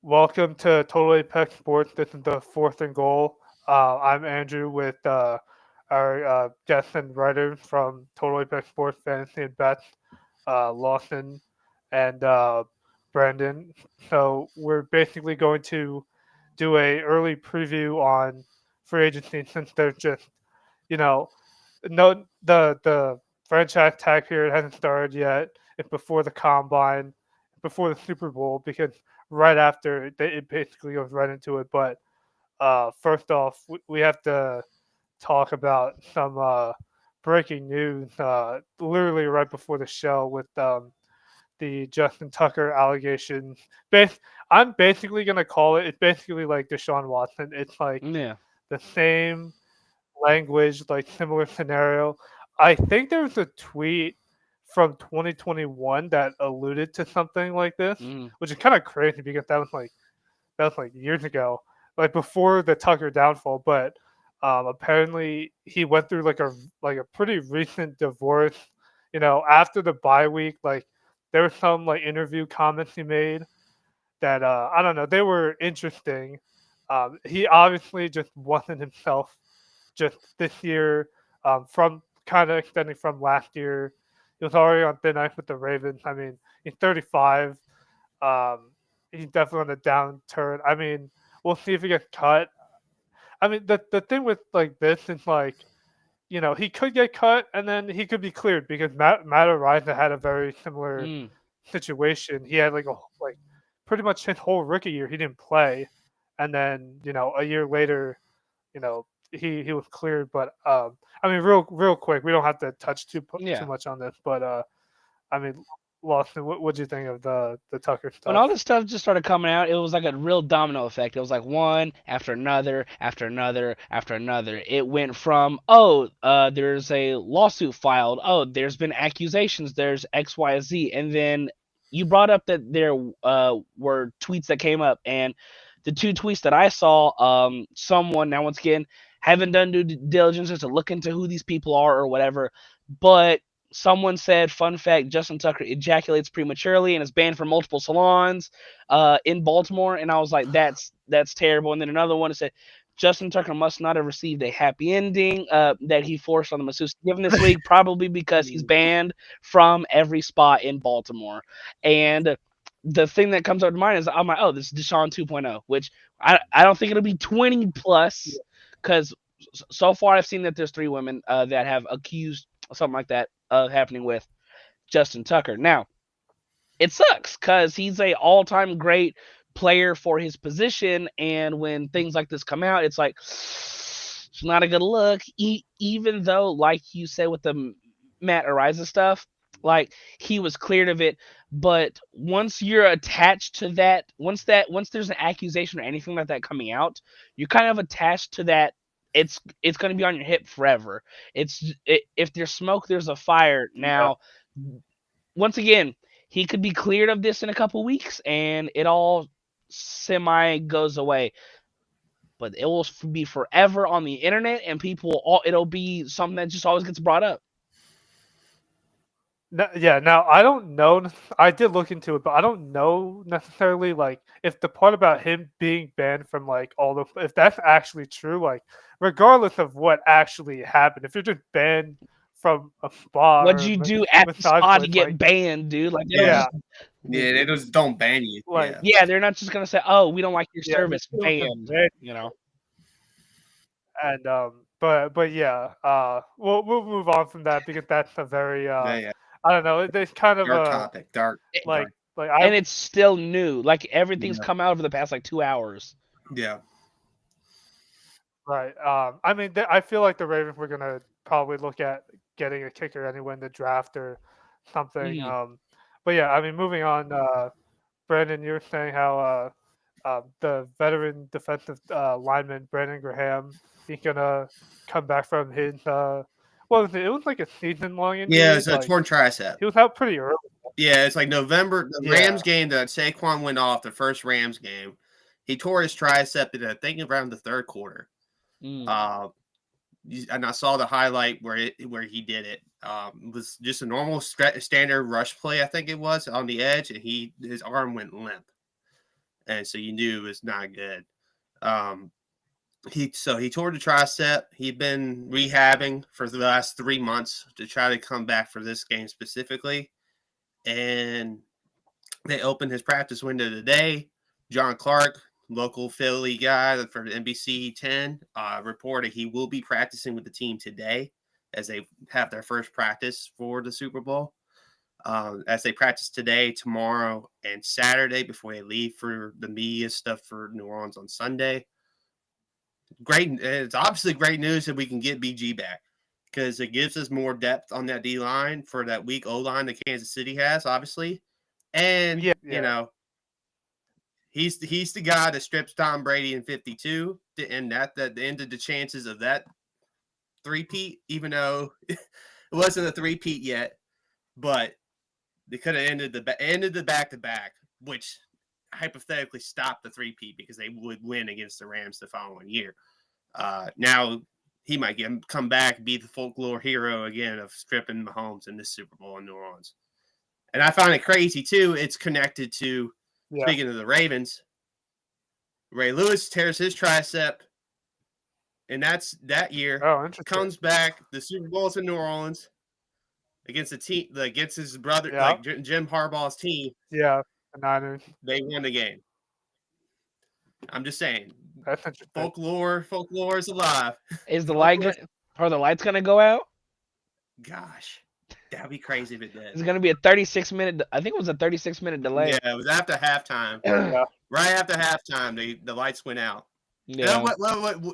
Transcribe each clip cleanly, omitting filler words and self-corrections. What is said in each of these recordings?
Welcome to Totally Peck Sports. This is the fourth and goal. I'm Andrew with our guest and writer from Totally Peck Sports Fantasy and Bets, Lawson and Brandon. So we're basically going to do a early preview on free agency since there's just you know no the franchise tag period hasn't started yet. It's before the combine, before the Super Bowl, because right after it basically goes right into it. But first off, we have to talk about some breaking news. Literally right before the show with the Justin Tucker allegations. I'm basically gonna call it. It's basically like Deshaun Watson. It's like Yeah. the same language, like similar scenario. I think there was a tweet from 2021 that alluded to something like this, Mm. which is kind of crazy because that was like years ago, like before the Tucker downfall. But apparently he went through like a pretty recent divorce. After the bye week, like there were some like interview comments he made that I don't know, they were interesting. He obviously just wasn't himself just this year, from kind of extending from last year. He was already on thin ice with the Ravens. I mean, he's 35. Um, he's definitely on the downturn. I mean, we'll see if he gets cut. I mean, the thing with like this is like, he could get cut and then he could be cleared because Matt O'Reilly had a very similar Mm. situation. He had like pretty much his whole rookie year he didn't play, and then a year later, he was cleared. But I mean, real quick, we don't have to touch too Yeah. much on this, but I mean, Lawson, what do you think of the Tucker When all stuff? this stuff just started coming out, it was like a real domino effect. It was like one after another, after another, after another. It went from, there's a lawsuit filed. Oh, there's been accusations. There's X, Y, Z. And then you brought up that there were tweets that came up. And the two tweets that I saw, someone, now once again, haven't done due diligence to look into who these people are or whatever, but someone said, fun fact, Justin Tucker ejaculates prematurely and is banned from multiple salons in Baltimore. And I was like, that's terrible. And then another one said, Justin Tucker must not have received a happy ending that he forced on the masseuse given this week, probably because he's banned from every spot in Baltimore. And the thing that comes up to mind is I'm like, oh, this is Deshaun 2.0, which I don't think it'll be 20 plus because so far I've seen that there's three women that have accused something like that happening with Justin Tucker. Now, it sucks because he's a all-time great player for his position, and when things like this come out, it's like it's not a good look. Even though, like you said with the Matt Ariza stuff, like he was cleared of it, but once you're attached to that, once there's an accusation or anything like that coming out, you're kind of attached to that. It's going to be on your hip forever. If there's smoke, there's a fire. Yeah. Now, once again, he could be cleared of this in a couple weeks, and it all semi goes away. But it will be forever on the internet, and it'll be something that just always gets brought up. No, yeah, now I don't know. I did look into it, but I don't know necessarily like if the part about him being banned from like all the if that's actually true. Like, regardless of what actually happened, if you're just banned from a spa What'd or you a do at the massage spa to place, get like banned, dude? Like they don't yeah, just Yeah, they just don't ban you. like Yeah. yeah, they're not just gonna say, "Oh, we don't like your yeah, service, it was just banned." banned. You know. And but yeah, we'll move on from that because that's a very Yeah, yeah. I don't know. It's kind of Dark a topic. Dark, like dark. like I And it's still new. Like everything's Yeah. come out over the past like 2 hours. Yeah. Right. I mean, I feel like the Ravens were gonna probably look at getting a kicker anyway in the draft or something. Mm. But yeah, I mean, moving on. Brandon, you were saying how the veteran defensive lineman Brandon Graham, he's gonna come back from his what was it? It was like a season-long Yeah, injury. it's a Like torn tricep. he was out pretty early. Yeah, it's like November, the Rams Yeah. game that Saquon went off, the first Rams game. He tore his tricep in, I think, around the third quarter. Mm. Uh, and I saw the highlight where he did it. It was just a normal standard rush play, I think it was, on the edge, and his arm went limp. and so you knew it was not good. He tore the tricep. He'd been rehabbing for the last 3 months to try to come back for this game specifically, and they opened his practice window today. John Clark, local Philly guy for NBC 10, reported he will be practicing with the team today as they have their first practice for the Super Bowl. As they practice today, tomorrow, and Saturday before they leave for the media stuff for New Orleans on Sunday. Great. It's obviously great news that we can get BG back because it gives us more depth on that D line for that weak O line that Kansas City has, obviously. And you know, he's the guy that strips Tom Brady in 52 to end that ended the chances of that three-peat, even though it wasn't a three-peat yet, but they could have ended the back-to-back, which hypothetically stopped the three-peat because they would win against the Rams the following year. Now he might come back, be the folklore hero again of stripping Mahomes in this Super Bowl in New Orleans. And I find it crazy too. It's connected to speaking of the Ravens. Ray Lewis tears his tricep, and that's that year. Comes back. The Super Bowl's in New Orleans against the team, against his brother, like Jim Harbaugh's team. Yeah, the Niners. They won the game. I'm just saying. That's interesting. Folklore is alive. Is the are the lights gonna go out? Gosh, that'd be crazy if it did. It's gonna be a 36-minute. I think it was a 36-minute delay. Yeah, it was after halftime. Right after halftime, the lights went out. Yeah.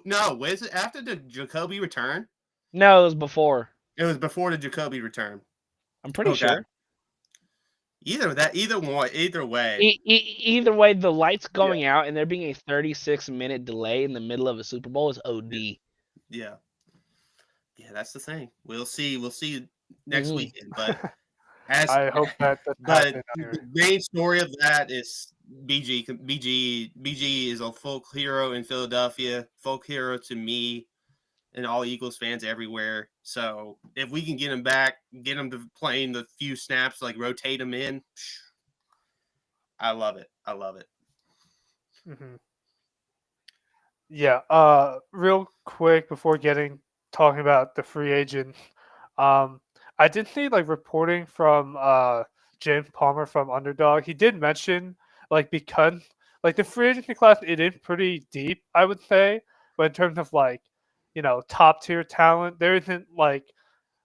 No, was it after the Jacoby return? No, it was before. It was before the Jacoby return. I'm pretty sure. Either way. Either way, the lights going out and there being a 36-minute delay in the middle of a Super Bowl is OD. Yeah, that's the thing. We'll see next weekend. But I hope that. But the main story of that is BG. BG is a folk hero in Philadelphia, folk hero to me, and all Eagles fans everywhere. So if we can get him back, get him to playing the few snaps, like rotate him in, I love it. Mm-hmm. Yeah. Real quick before talking about the free agents, I did see reporting from James Palmer from Underdog. He did mention because the free agency class it is pretty deep, I would say, but in terms of top tier talent, there isn't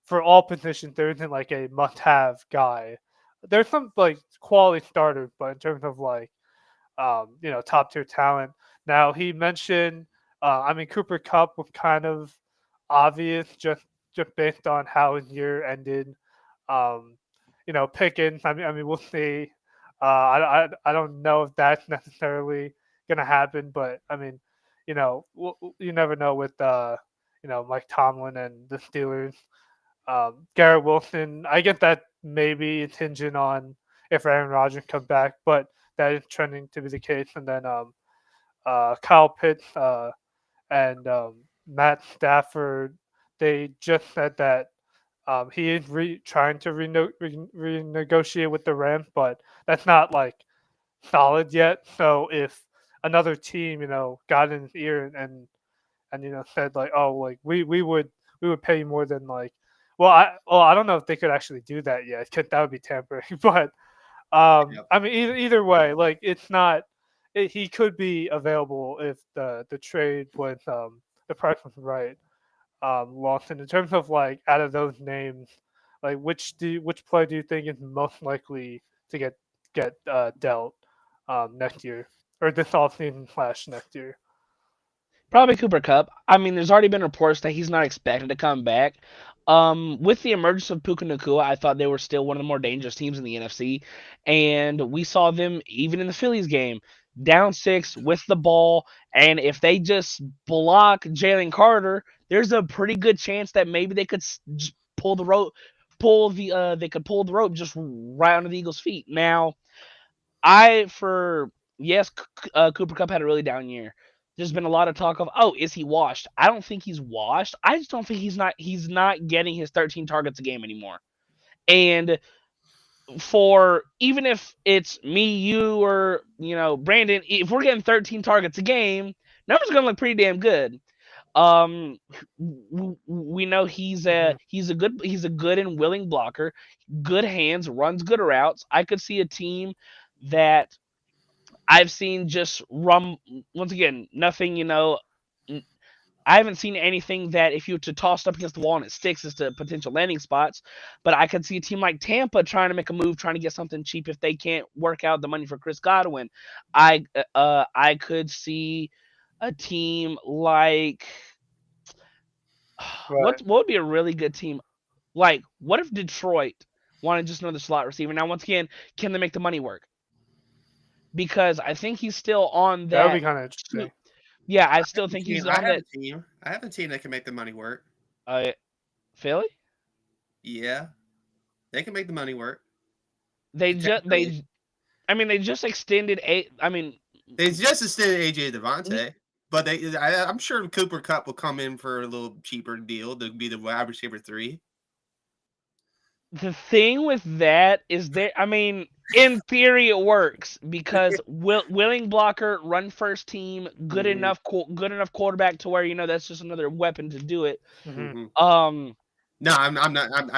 for all positions there isn't a must have guy. There's some quality starters, but in terms of top tier talent. Now he mentioned Cooper Kupp was kind of obvious just based on how his year ended. Pickens. We'll see. I don't know if that's necessarily gonna happen, but you never know with Mike Tomlin and the Steelers. Garrett Wilson, I get that maybe it's hinging on if Aaron Rodgers comes back, but that is trending to be the case. And then Kyle Pitts and Matt Stafford, they just said that he is trying to renegotiate with the Rams, but that's not solid yet. So if another team, got in his ear and said we would pay you more than I don't know if they could actually do that yet. That would be tampering, but either way, it's not. He could be available if the trade was the price was right. Lawson, in terms of out of those names, which player do you think is most likely to get dealt next year or this offseason / next year? Probably Cooper Kupp. There's already been reports that he's not expected to come back. With the emergence of Puka Nacua, I thought they were still one of the more dangerous teams in the NFC, and we saw them even in the Phillies game, down 6 with the ball, and if they just block Jalen Carter, there's a pretty good chance that maybe they could just pull the rope just right under the Eagles' feet. Now, Cooper Kupp had a really down year. There's been a lot of talk of, is he washed? I don't think he's washed. I just don't think he's not getting his 13 targets a game anymore. And for even if it's me, you, or Brandon, if we're getting 13 targets a game, numbers are gonna look pretty damn good. Um, we know Mhm. he's a good and willing blocker, good hands, runs good routes. I could see a team that I've seen just run once again. Nothing, I haven't seen anything that if you were to toss it up against the wall and it sticks as to potential landing spots. But I could see a team like Tampa trying to make a move, trying to get something cheap if they can't work out the money for Chris Godwin. I could see a team like Right. what would be a really good team? Like, what if Detroit wanted just another slot receiver? Now, once again, can they make the money work? Because I think he's still on That would be that. kind of interesting. Yeah, I I have still a think team. he's on that. I have a team that can make the money work. Uh, Philly. Yeah, they can make the money work. They just Potentially. they just extended a. I mean, They just extended AJ y- Devontae, but I'm sure Cooper Cup will come in for a little cheaper deal to be the wide receiver 3. the thing with that is there. I mean, in theory, it works because willing blocker, run first team, Mhm, good enough quarterback to where that's just another weapon to do it. Hmm. mhm. Um. No, I'm not.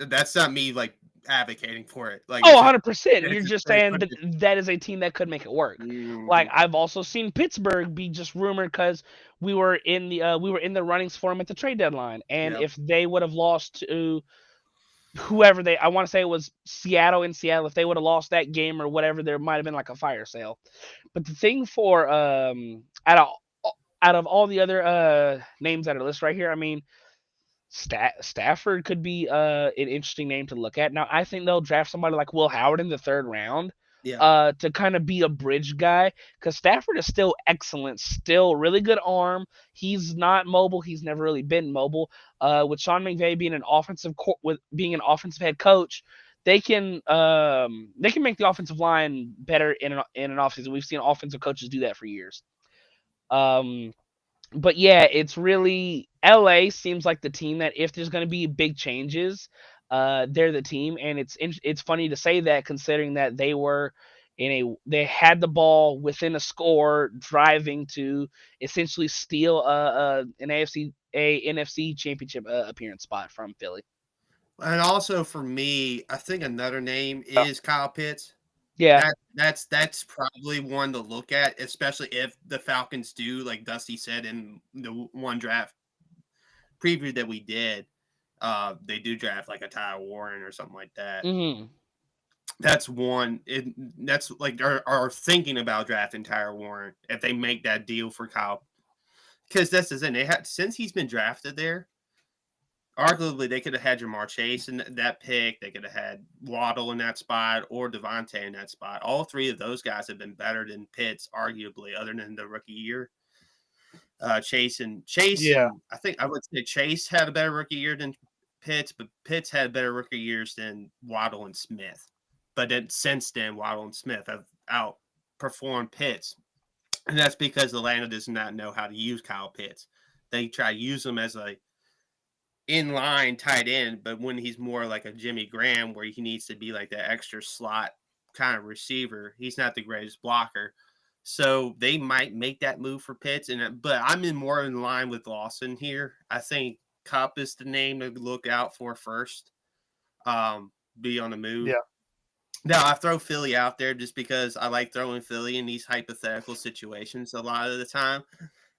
That's not me like advocating for it. Like Oh, it's just 100%. You're it's just, just it's saying what that it, that is a team that could make it work. Like mhm, I've also seen Pittsburgh be just rumored because we were in the runnings for them at the trade deadline, and yep. if they would have lost to whoever I want to say it was Seattle in Seattle, if they would have lost that game or whatever, there might have been like a fire sale. But the thing for out of all the other names that are listed right here, I mean, Stafford could be an interesting name to look at. Now, I think they'll draft somebody like Will Howard in the third round Yeah. to kind of be a bridge guy because Stafford is still excellent, still really good arm. He's not mobile. He's never really been mobile. With Sean McVay being with being an offensive head coach, they can make the offensive line better in an offseason. We've seen offensive coaches do that for years. Um, but yeah, it's really LA seems like the team that if there's going to be big changes, they're the team, and it's funny to say that considering that they had the ball within a score, driving to essentially steal an NFC championship appearance spot from Philly. And also for me, I think another name is Kyle Pitts. Yeah. That's probably one to look at, especially if the Falcons do, like Dusty said in the one draft preview that we did. They do draft like a Ty Warren or something like that. Hmm. That's one. That's like are thinking about drafting Tyler Warren if they make that deal for Kyle, because that's the thing. They had since he's been drafted there. Arguably, they could have had Jamar Chase in that pick. They could have had Waddle in that spot or Devontae in that spot. All three of those guys have been better than Pitts, arguably, other than the rookie year. Chase Yeah. and I think I would say Chase had a better rookie year than Pitts, but Pitts had better rookie years than Waddle and Smith. But then since then, Waddle and Smith have outperformed Pitts, and that's because Atlanta does not know how to use Kyle Pitts. They try to use him as a inline tight end, but when he's more like a Jimmy Graham, where he needs to be like that extra slot kind of receiver, he's not the greatest blocker. So they might make that move for Pitts, but I'm more in line with Lawson here. I think Cup is the name to look out for first. Be on the move. Yeah. Now I throw Philly out there just because I like throwing Philly in these hypothetical situations a lot of the time.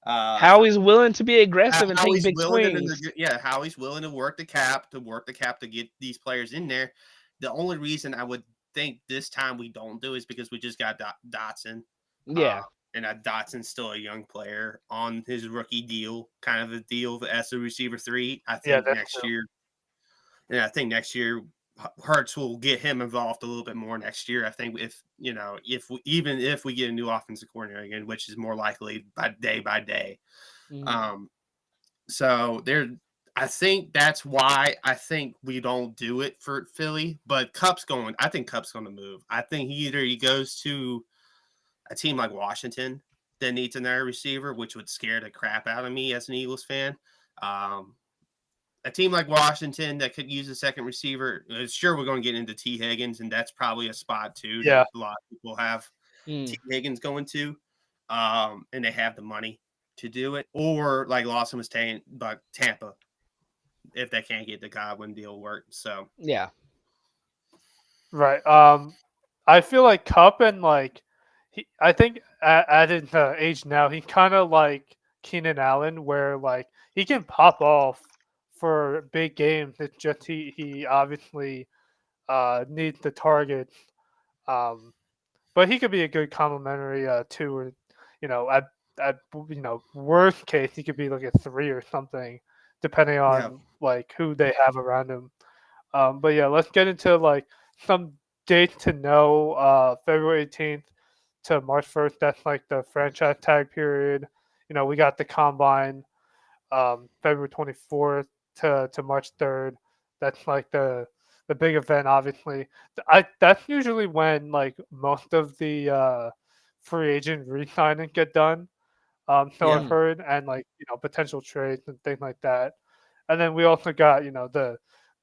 How he's willing to be aggressive and How take he's big willing swings. how he's willing to work the cap to get these players in there. The only reason I would think this time we don't do is because we just got Dotson, uh, Yeah. and Dotson's still a young player on his rookie deal, kind of a deal as a receiver 3. Yeah, that's true. I think next year Hurts will get him involved a little bit more next year. I think if we get a new offensive coordinator again, which is more likely by day. Mm. Um, so there, I think that's why I think we don't do it for Philly. But I think Cup's going to move. I think he goes to a team like Washington that needs another receiver, which would scare the crap out of me as an Eagles fan. Um, a team like Washington that could use a second receiver. Sure, we're going to get into T. Higgins, and that's probably a spot too Yeah. that a lot of people have T. Mm. Higgins going to, and they have the money to do it. Or like Lawson was saying, but Tampa, if they can't get the Godwin deal work. So Yeah. Right. I feel like Cup and like I think at his age now, he kind of like Keenan Allen, where like he can pop off for big games. It's just he obviously needs the target. Um, but he could be a good complimentary two, or at worst case he could be like a three or something, depending yeah, on like who they have around him. But yeah, let's get into like some dates to know. February 18th to March 1st. That's like the franchise tag period. We got the combine. February 24th to March 3rd. That's like the big event. Obviously, that's usually when like most of the free agent re-signing get done. So yeah, I've heard, and like potential trades and things like that. And then we also got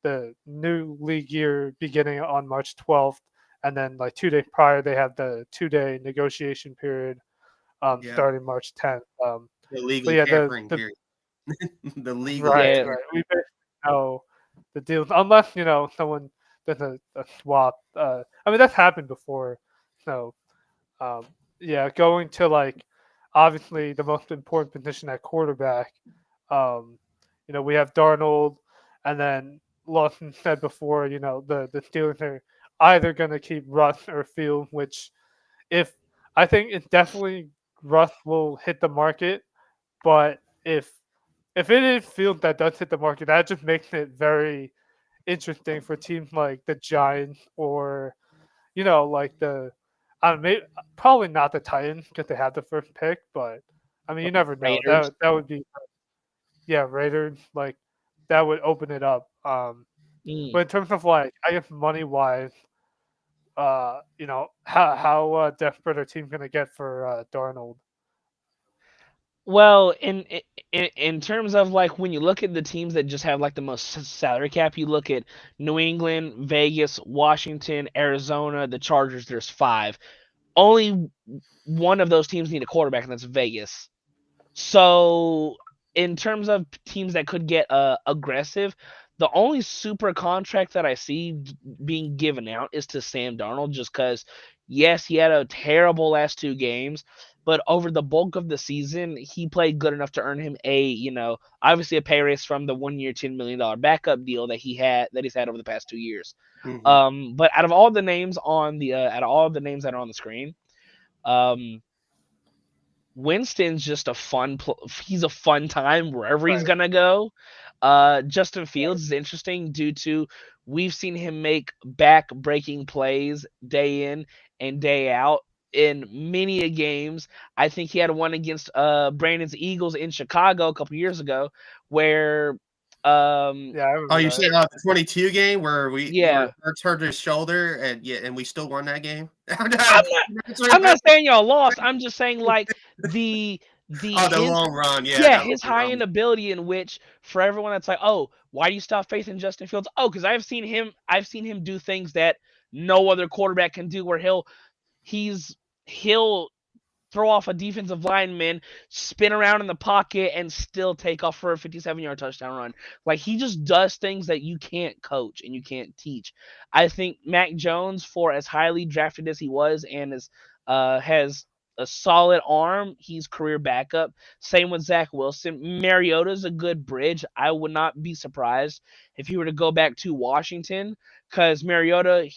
the new league year beginning on March 12th, and then like 2 days prior they have the 2-day negotiation period yeah. starting March 10th. The But legal yeah, tampering period. The legal right, Yeah. tampering. right. We basically know the deals, unless someone does a swap. I mean that's happened before, so um, yeah, going to like obviously the most important position at quarterback. Um, we have Darnold, and then Lawson said before, the Steelers are either going to keep Russ or Field. Which, if I think it's definitely Russ will hit the market, but if it is Field that does hit the market, that just makes it very interesting for teams like the Giants or like I don't know, probably not the Titans because they have the first pick, but I mean, you never know. Raiders. That would be yeah, Raiders like that would open it up. Mm. But in terms of like I guess money wise, how desperate are teams gonna get for Darnold? Well, in terms of like when you look at the teams that just have like the most salary cap, you look at New England, Vegas, Washington, Arizona, the Chargers. There's five. Only one of those teams need a quarterback, and that's Vegas. So, in terms of teams that could get aggressive, the only super contract that I see being given out is to Sam Darnold, just because, yes, he had a terrible last two games, but over the bulk of the season, he played good enough to earn him obviously a pay raise from the 1 year, $10 million backup deal that he's had over the past 2 years. Mhm. But out of all the names out of all the names that are on the screen, um, Winston's just he's a fun time wherever he's Right. gonna go. Justin Fields is interesting due to we've seen him make back breaking plays day in and day out in many a games. I think he had one against Brandon's Eagles in Chicago a couple years ago where Yeah, I Oh, remember you that. said the 22 game where yeah. Hurts hurt his shoulder and we still won that game. I'm not saying y'all lost. I'm just saying like the Oh, the his long run, yeah, yeah, that his long high run. end ability in which for everyone that's like, oh, why do you stop faith in Justin Fields? Oh, because I've seen him do things that no other quarterback can do where he's he'll throw off a defensive lineman, spin around in the pocket, and still take off for a 57-yard touchdown run. Like he just does things that you can't coach and you can't teach. I think Mac Jones, for as highly drafted as he was and has a solid arm, he's career backup. Same with Zach Wilson. Mariota's a good bridge. I would not be surprised if he were to go back to Washington because Mariota,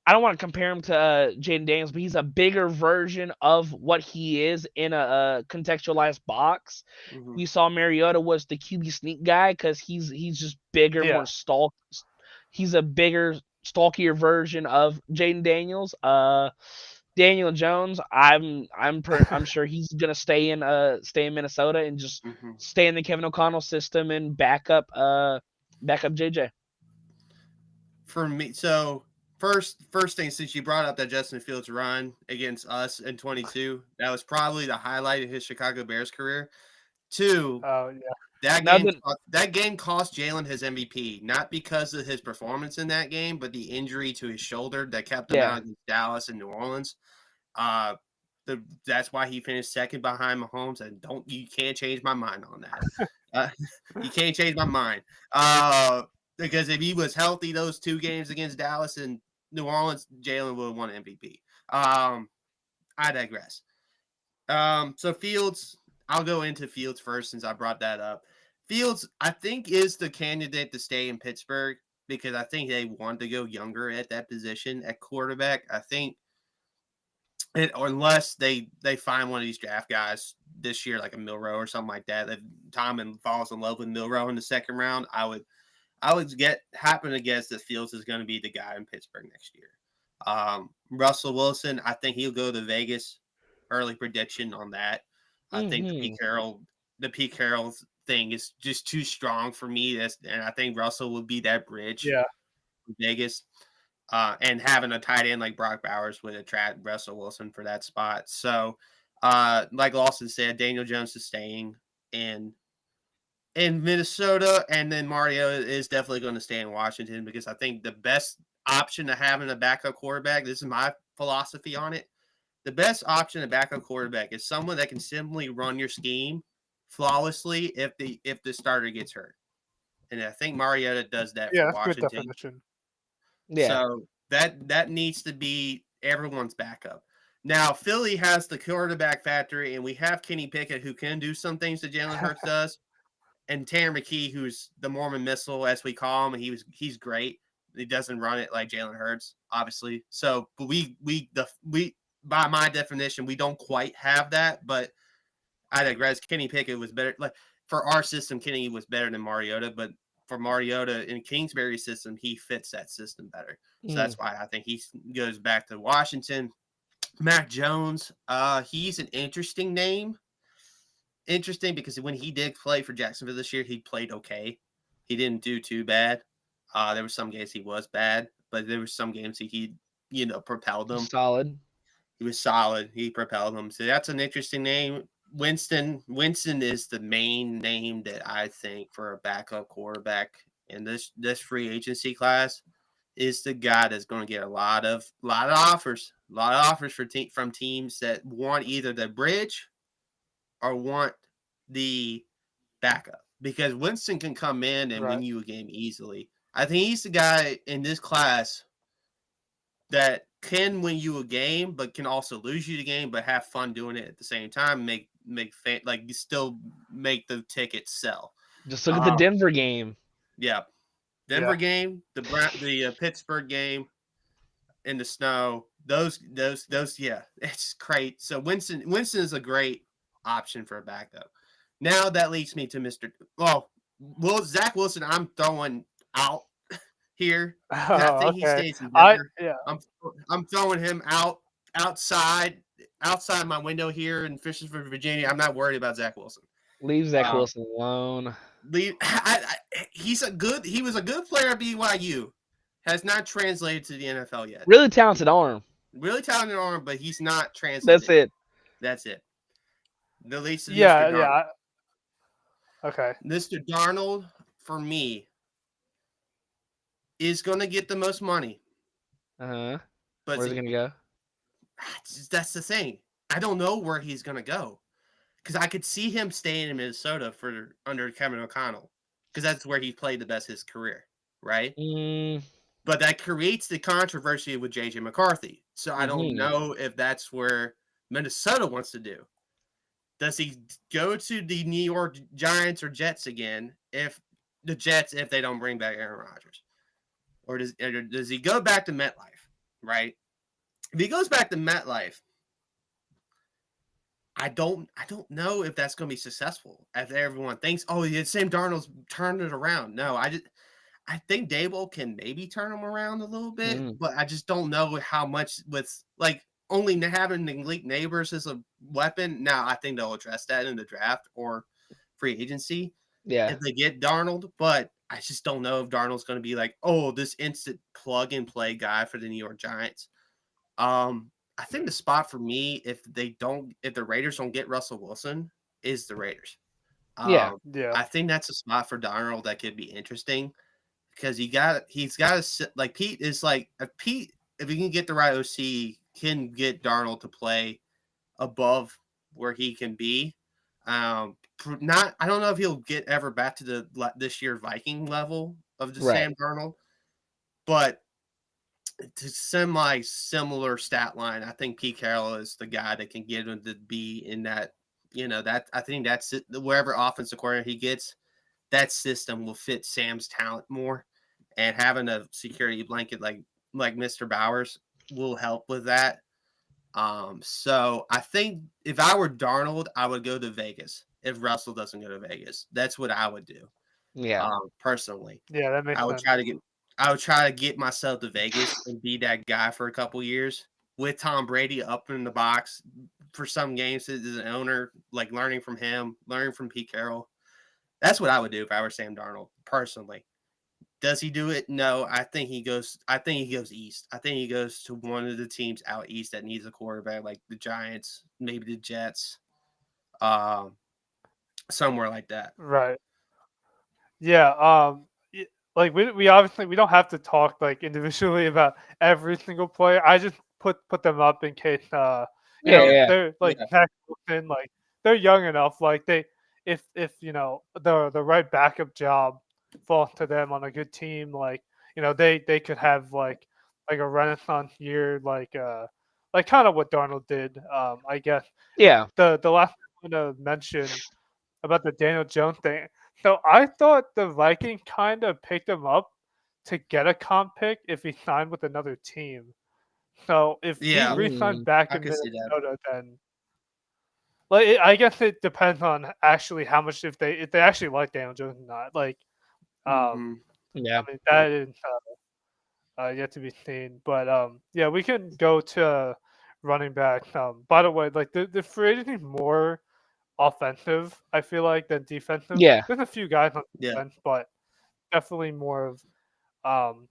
I don't want to compare him to Jaden Daniels, but he's a bigger version of what he is in a contextualized box. Mhm. We saw Mariota was the QB sneak guy because he's just bigger, Yeah. more stalk. He's a bigger, stalkier version of Jaden Daniels. Daniel Jones, I'm sure he's gonna stay in Minnesota and just Mhm. stay in the Kevin O'Connell system and back up JJ. For me, so first thing, since you brought up that Justin Fields run against us in 22, that was probably the highlight of his Chicago Bears career. Two, Oh yeah. That Now game, then- that game cost Jalen his MVP, not because of his performance in that game, but the injury to his shoulder that kept him Yeah. out against Dallas and New Orleans. That's why he finished second behind Mahomes. And you can't change my mind on that. You can't change my mind. Because if he was healthy those 2 games against Dallas and New Orleans, Jalen would have won MVP. I digress. So Fields, I'll go into Fields first since I brought that up. Fields, I think, is the candidate to stay in Pittsburgh because I think they want to go younger at that position at quarterback. I think, or unless they find one of these draft guys this year, like a Milrow or something like that, if Tomlin falls in love with Milrow in the second round, I would happen to guess that Fields is going to be the guy in Pittsburgh next year. Russell Wilson, I think he'll go to Vegas. Early prediction on that. I think the Pete Carroll thing is just too strong for me. And I think Russell will be that bridge. Yeah. For Vegas. And having a tight end like Brock Bowers would attract Russell Wilson for that spot. So, like Lawson said, Daniel Jones is staying in Minnesota, and then Mario is definitely going to stay in Washington because I think the best option to having a backup quarterback, this is my philosophy on it, the best option a backup quarterback is someone that can simply run your scheme flawlessly if the starter gets hurt. And I think Mariota does that Yeah, for that's a good Washington. definition. Yeah. So that needs to be everyone's backup. Now, Philly has the quarterback factory, and we have Kenny Pickett who can do some things that Jalen Hurts does. And Tanner McKee, who's the Mormon missile, as we call him, and he's great. He doesn't run it like Jalen Hurts, obviously. So, but we by my definition, we don't quite have that. But I digress. Kenny Pickett was better. Like for our system, Kenny was better than Mariota. But for Mariota in Kingsbury's system, he fits that system better. So that's why I think he goes back to Washington. Mac Jones, he's an interesting name. Interesting because when he did play for Jacksonville this year, he played okay. He didn't do too bad. There were some games he was bad, but there were some games he propelled them. Solid. He was solid. He propelled them. So that's an interesting name. Winston is the main name that I think for a backup quarterback in this free agency class is the guy that's going to get a lot of offers from teams that want either the bridge or want the backup because Winston can come in and win you a game easily. I think he's the guy in this class that can win you a game, but can also lose you the game, but have fun doing it at the same time. You still make the ticket sell. Just look at the Denver game. Yeah, Denver game, the Pittsburgh game in the snow. Those, yeah, it's great. So Winston is a great option for a backup. Now that leads me to Zach Wilson. I'm throwing out here. I think he stays in Denver. I'm throwing him outside my window here in Fishersburg, Virginia. I'm not worried about Zach Wilson. Leave Zach Wilson alone. He was a good player at BYU. Has not translated to the NFL yet. Really talented arm. But he's not translated. That's it. The least of Mr. Darnold. Okay. Mr. Darnold, for me, is going to get the most money. But where's he going to go? That's the thing. I don't know where he's going to go. Because I could see him staying in Minnesota under Kevin O'Connell. Because that's where he played the best of his career. Right? But that creates the controversy with J.J. McCarthy. So I don't know if that's where Minnesota wants to do. Does he go to the New York Giants or Jets again if they don't bring back Aaron Rodgers? Or does he go back to MetLife, right? If he goes back to MetLife, I don't know if that's going to be successful. If everyone thinks, oh, yeah, Sam Darnold's turned it around. No, I think Dable can maybe turn him around a little bit, but I just don't know how much with only having elite neighbors as a weapon. Now, I think they'll address that in the draft or free agency if they get Darnold, but I just don't know if Darnold's going to be this instant plug and play guy for the New York Giants. I think the spot for me, if the Raiders don't get Russell Wilson, is the Raiders. Yeah. Yeah. I think that's a spot for Darnold that could be interesting because he's got to like Pete is like if he can get the right OC can get Darnold to play above where he can be. Not I don't know if he'll get ever back to this year Viking level of the Right. Sam Darnold, but to semi similar stat line, I think Pete Carroll is the guy that can get him to be in that. That I think that's it, wherever offensive coordinator he gets, that system will fit Sam's talent more, and having a security blanket like Mr. Bowers will help with that. So I think if I were Darnold, I would go to Vegas. If Russell doesn't go to Vegas, that's what I would do. Yeah. Personally, Yeah, that I makes would sense. try to get I would try to get myself to Vegas and be that guy for a couple years with Tom Brady up in the box for some games as an owner, like learning from him, learning from Pete Carroll. That's what I would do if I were Sam Darnold, personally. Does he do it? No. I think he goes east. I think he goes to one of the teams out east that needs a quarterback, like the Giants, maybe the Jets, um, somewhere like that. Right. Yeah. Like we obviously we don't have to talk like individually about every single player. I just put them up in case Yeah. Yeah, Yeah. they're like yeah. Zach Wilson, like they're young enough. Like they if the right backup job falls to them on a good team, they could have like a renaissance year, like kind of what Darnold did. I guess Yeah. the last thing I'm gonna mention about the Daniel Jones thing. So I thought the Vikings kind of picked him up to get a comp pick if he signed with another team. So if he Yeah, re-signed Mm. back I in could see that. Minnesota, then I guess it depends on actually how much if they actually like Daniel Jones or not. Hmm. Yeah. I mean that is yet to be seen. But yeah, we can go to running back. By the way, like the free agency is more offensive, I feel like, than defensive. Yeah. There's a few guys on Yeah. defense, but definitely more of um,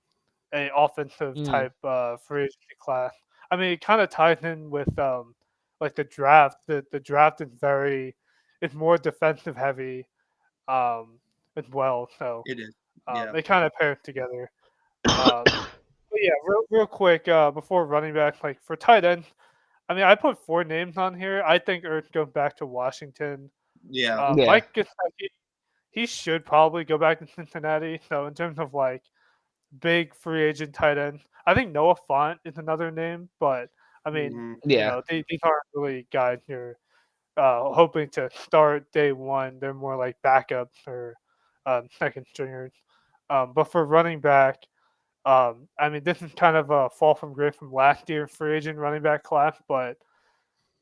a offensive Mm. type free agency class. I mean, it kind of ties in with like the draft. The draft is it's more defensive heavy as well. So It is. Yeah. they kind of pair together. But yeah, real quick before running back, like for tight end, I mean, I put four names on here. I think Ertz goes back to Washington. Yeah. Yeah. Mike Gesicki, he should probably go back to Cincinnati. So in terms of like big free agent tight ends, I think Noah Fant is another name. But I mean, Hmm. Yeah. these aren't really guys you're hoping to start day one. They're more like backups or second stringers. But for running back, I mean, this is kind of a fall from grace from last year's free agent running back class, but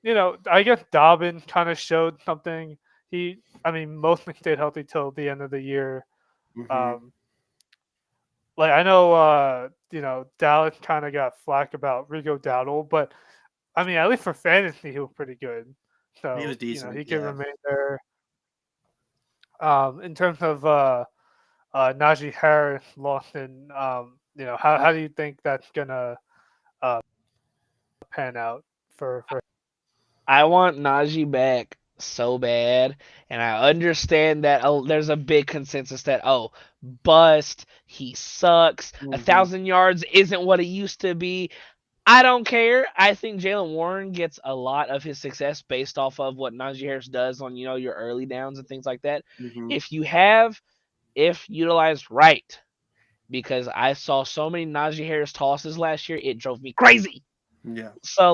I guess Dobbin kind of showed something. I mean, mostly stayed healthy till the end of the year. Hmm. Um, like I know, Dallas kind of got flack about Rico Dowdle, but I mean, at least for fantasy, he was pretty good. He was So decent. he could Yeah. remain there. In terms of Najee Harris, Lawson, how do you think that's gonna uh, pan out for I want Najee back so bad, and I understand that there's a big consensus that bust, he sucks, a Hmm. 1,000 yards isn't what it used to be. I don't care. I think Jalen Warren gets a lot of his success based off of what Najee Harris does on your early downs and things like that. Hmm. If you have, if utilized right, because I saw so many Najee Harris tosses last year, it drove me crazy. Yeah. So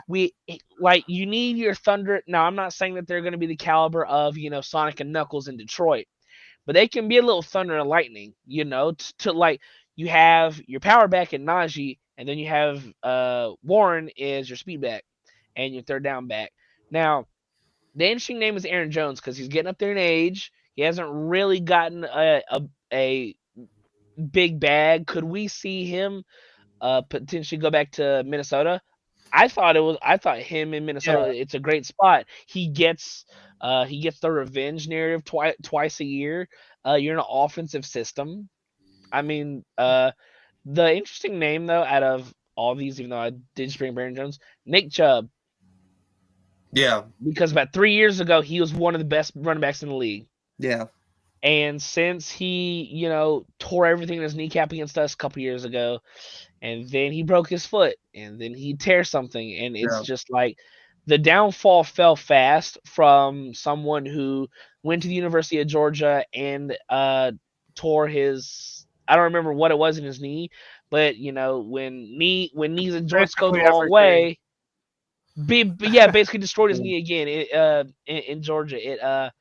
you need your Thunder. Now I'm not saying that they're going to be the caliber of Sonic and Knuckles in Detroit, but they can be a little thunder and lightning. To like you have your power back in Najee, and then you have Warren is your speed back and your third down back. Now the interesting name is Aaron Jones because he's getting up there in age. He hasn't really gotten a big bag. Could we see him potentially go back to Minnesota? I thought him in yeah. Minnesota, it's a great spot. He gets the revenge narrative twice a year. You're in an offensive system. I mean, the interesting name though out of all these, even though I did just bring Baron Jones, Nick Chubb. Yeah. Because about 3 years ago, he was one of the best running backs in the league. Yeah. And since he, tore everything in his kneecap against us a couple years ago, and then he broke his foot, and then he tears something, and it's just like the downfall fell fast from someone who went to the University of Georgia and tore his, I don't remember what it was in his knee, but when knees and joints go the Basically wrong everything. way, basically destroyed his knee again. In Georgia,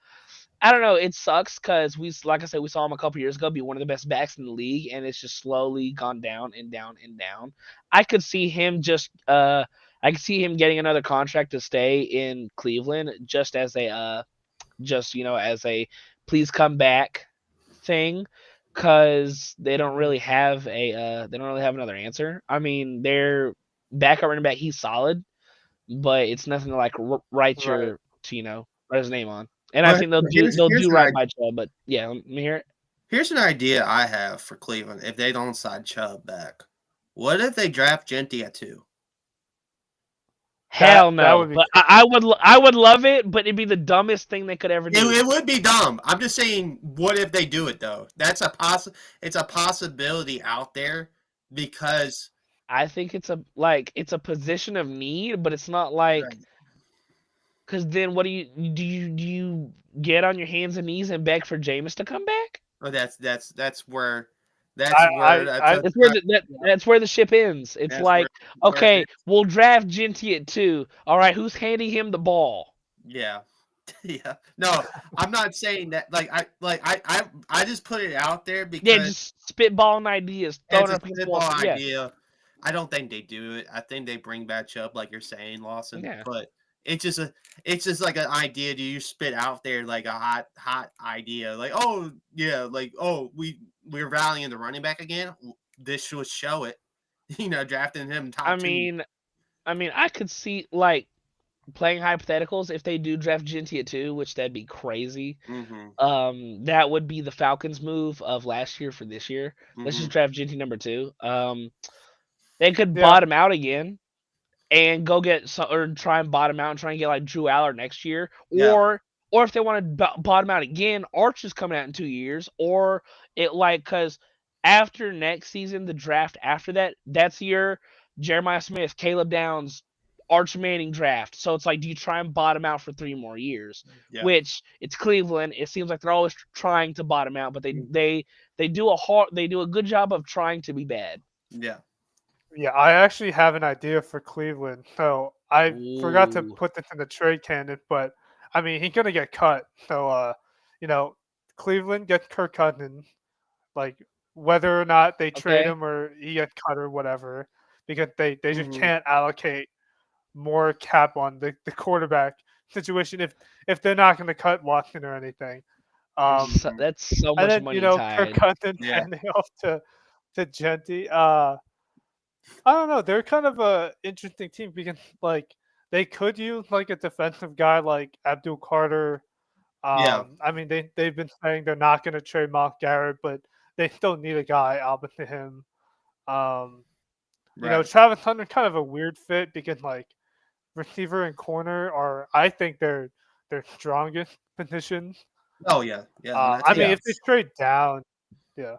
I don't know. It sucks because like I said, we saw him a couple years ago be one of the best backs in the league, and it's just slowly gone down and down and down. I could see him getting another contract to stay in Cleveland, just as a please come back thing, because they don't really have another answer. I mean, their backup running back, he's solid, but it's nothing to like write Right. write his name on. And I Well, think they'll here's do an right idea. by Chubb, but yeah, let me hear it. Here's an idea I have for Cleveland if they don't sign Chubb back. What if they draft Genty at 2? Hell That no. would be But I would love it, but it'd be the dumbest thing they could ever do. It would be dumb. I'm just saying, what if they do it though? That's it's a possibility out there because I think it's a position of need, but it's not like, because then what do you get on your hands and knees and beg for Jameis to come back? oh, that's where I That's where the ship ends. It's that's where like, okay, we'll draft Genty at 2. All right, who's handing him the ball? yeah. Yeah. No, I'm not saying that I just put it out there because Yeah, just spitballing ideas, throwing it's a up against the wall. spitball Yeah. idea. I don't think they do it. I think they bring back Chubb like you're saying, Lawson. Yeah. But it's just like an idea. Do you spit out there like a hot idea? Like, oh yeah, like we're rallying the running back again. This should show it. Drafting him top I 2. mean, I could see like playing hypotheticals if they do draft Genty at 2, which that'd be crazy. Mm-hmm. That would be the Falcons' move of last year for this year. Let's just draft Genty number 2. They could bottom out again and go get or try and bottom out and try and get like Drew Aller next year, or if they want to bottom out again, Arch is coming out in 2 years, or because after next season, the draft after that's your Jeremiah Smith, Caleb Downs, Arch Manning draft. So it's like, do you try and bottom out for 3 more years? Yeah. Which it's Cleveland. It seems like they're always trying to bottom out, but they do a good job of trying to be bad. Yeah. Yeah, I actually have an idea for Cleveland. So I forgot to Ooh. put this in the trade candidate, but I mean he's gonna get cut. So Cleveland gets Kirk Cousins, like whether or not they trade Okay. him or he gets cut or whatever, because they just Mhm. can't allocate more cap on the quarterback situation if they're not gonna cut Watson or anything. That's so And much then money Kirk tied. Cousins Yeah. handing off to Genty. I don't know. They're kind of a interesting team because like they could use like a defensive guy like Abdul Carter. Yeah. I mean they've been saying they're not going to trade Mark Garrett, but they still need a guy opposite him. Right. Travis Hunter kind of a weird fit because like receiver and corner are I think they're their strongest positions. Oh yeah. Yeah. I mean if they trade down, yeah.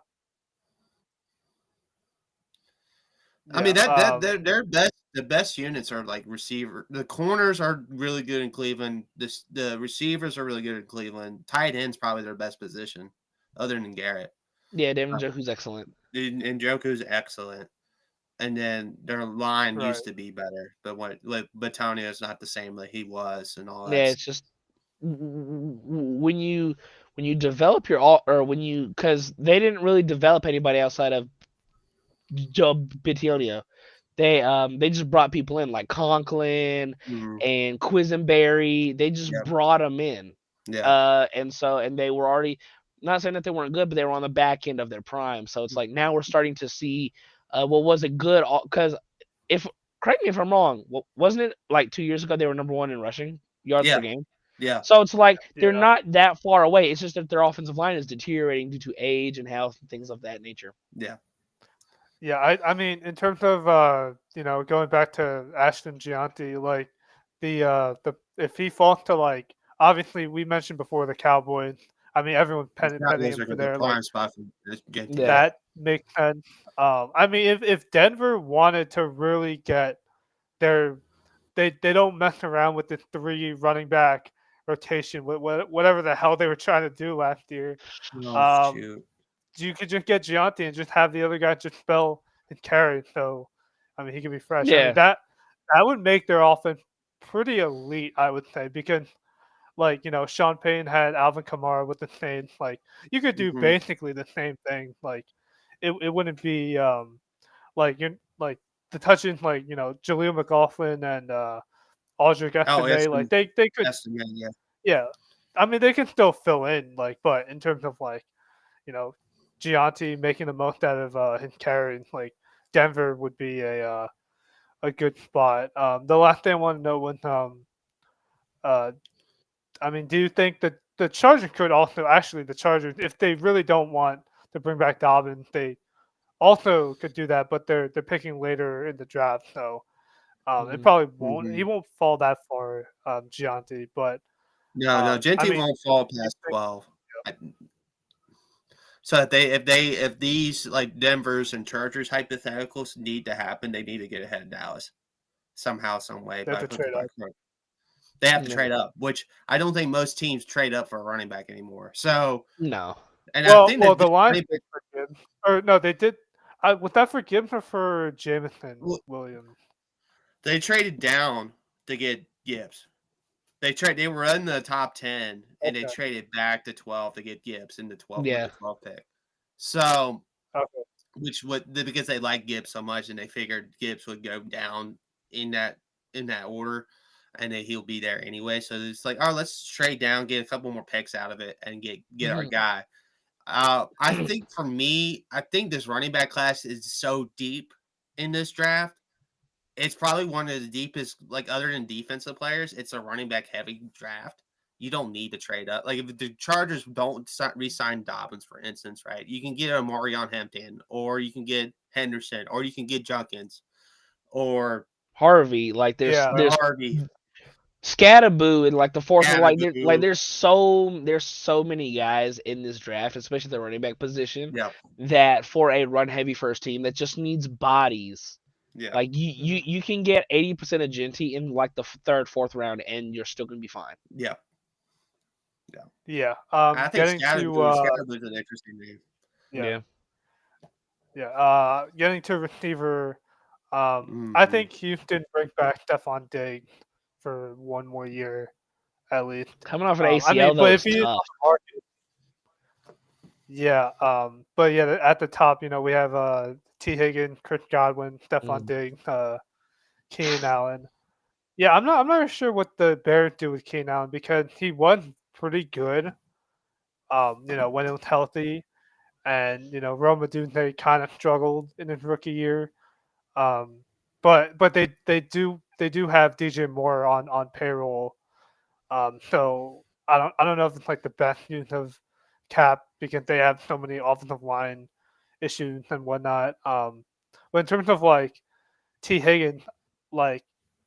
I mean Yeah, their the best units are like receiver. The corners are really good in Cleveland. The receivers are really good in Cleveland. Tight end's probably their best position, other than Garrett. Yeah, David Njoku's excellent. And Njoku's excellent. And then their line right. used to be better, but Batonio is not the same that he was, and all that. Yeah, it's just when you develop because they didn't really develop anybody outside of Joe Bitonio. They just brought people in like Conklin and Quisenberry. They just brought them in. Yeah. And they were already, not saying that they weren't good, but they were on the back end of their prime. So it's like now we're starting to see was it good? Because correct me if I'm wrong, wasn't it like 2 years ago they were number 1 in rushing yards per game? Yeah. So it's like they're Yeah. not that far away. It's just that their offensive line is deteriorating due to age and health and things of that nature. Yeah. Yeah, I mean, in terms of going back to Ashton Gianti, like the if he falls to like, obviously we mentioned before the Cowboys. I mean, everyone's The penning Cowboys him are for the their like prime spot for JT. Yeah. that makes sense. I mean, if Denver wanted to really get their they don't mess around with the 3 running back rotation, whatever the hell they were trying to do last year. Oh Um, shoot. you could just get Gianti and just have the other guy just spell and carry. So, I mean, he could be fresh. I mean, Yeah. that would make their offense pretty elite, I would say, because like Sean Payton had Alvin Kamara with the Saints. Like you could do Hmm. basically the same thing. Like it wouldn't be like you're like the touching like Jaleel McLaughlin and Aldrick Oh, Estime. Like they could estimate, yeah. yeah. I mean they can still fill in like, but in terms of like you know Gianti making the most out of his carry, like Denver would be a good spot. The last thing I want to know was uh I mean, do you think that the Chargers could also actually the Chargers, if they really don't want to bring back Dobbins, they also could do that, but they're picking later in the draft, so it Mm. probably won't. He Hmm. won't fall that far, Gianti. But No, I JT mean, won't fall you past think, 12. I- So if these like Denver's and Chargers hypotheticals need to happen, they need to get ahead of Dallas somehow, some way they have by to hook or trade by up. crook. They have to Yeah. trade up, which I don't think most teams trade up for a running back anymore. So, No. and I think Well, that the this Lions running did for Gibbs, or no, they did. Was that for Gibbs or for Jameson back, Williams? they traded down to get Gibbs. They were in the top 10 and they Okay, traded back to 12 to get Gibbs in the 12 with Yeah. the 12 pick. So, okay, which would because they like Gibbs so much and they figured Gibbs would go down in that order and then he'll be there anyway. So it's like, oh, let's trade down, get a couple more picks out of it and get our Mhm. guy. I think for me, I think this running back class is so deep in this draft. It's probably one of the deepest, like other than defensive players, it's a running back heavy draft. You don't need to trade up. Like if the Chargers don't re-sign Dobbins, for instance, right? You can get a Marion Hampton, or you can get Henderson, or you can get Junkins, or Harvey, like there's yeah, there's Harvey. Scatterboo and like the fourth one, like Scatterboo. there's so many guys in this draft, especially the running back position, Yeah, that for a run heavy first team that just needs bodies. yeah, Like you can get 80% of Genty in like the third, fourth round, and you're still gonna be fine. yeah. yeah. I think Getting to Scatterboo's an interesting name. yeah. Yeah. Yeah, getting to receiver, I Mhm. think Houston bring back Stephon Diggs for one more year at least. Coming off an I ACL mean, though but is if he is on tough. the market, yeah. But yeah, at the top, we have T. Higgins, Chris Godwin, Stephon Mm. Diggs, Keenan Allen. Yeah, I'm not sure what the Bears do with Keenan Allen because he was pretty good. When it was healthy, and Rome Odunze kind of struggled in his rookie year. Um, but they do have DJ Moore on payroll. So I don't know if it's like the best use of cap because they have so many offensive line issues and whatnot. But in terms of like T Higgins, like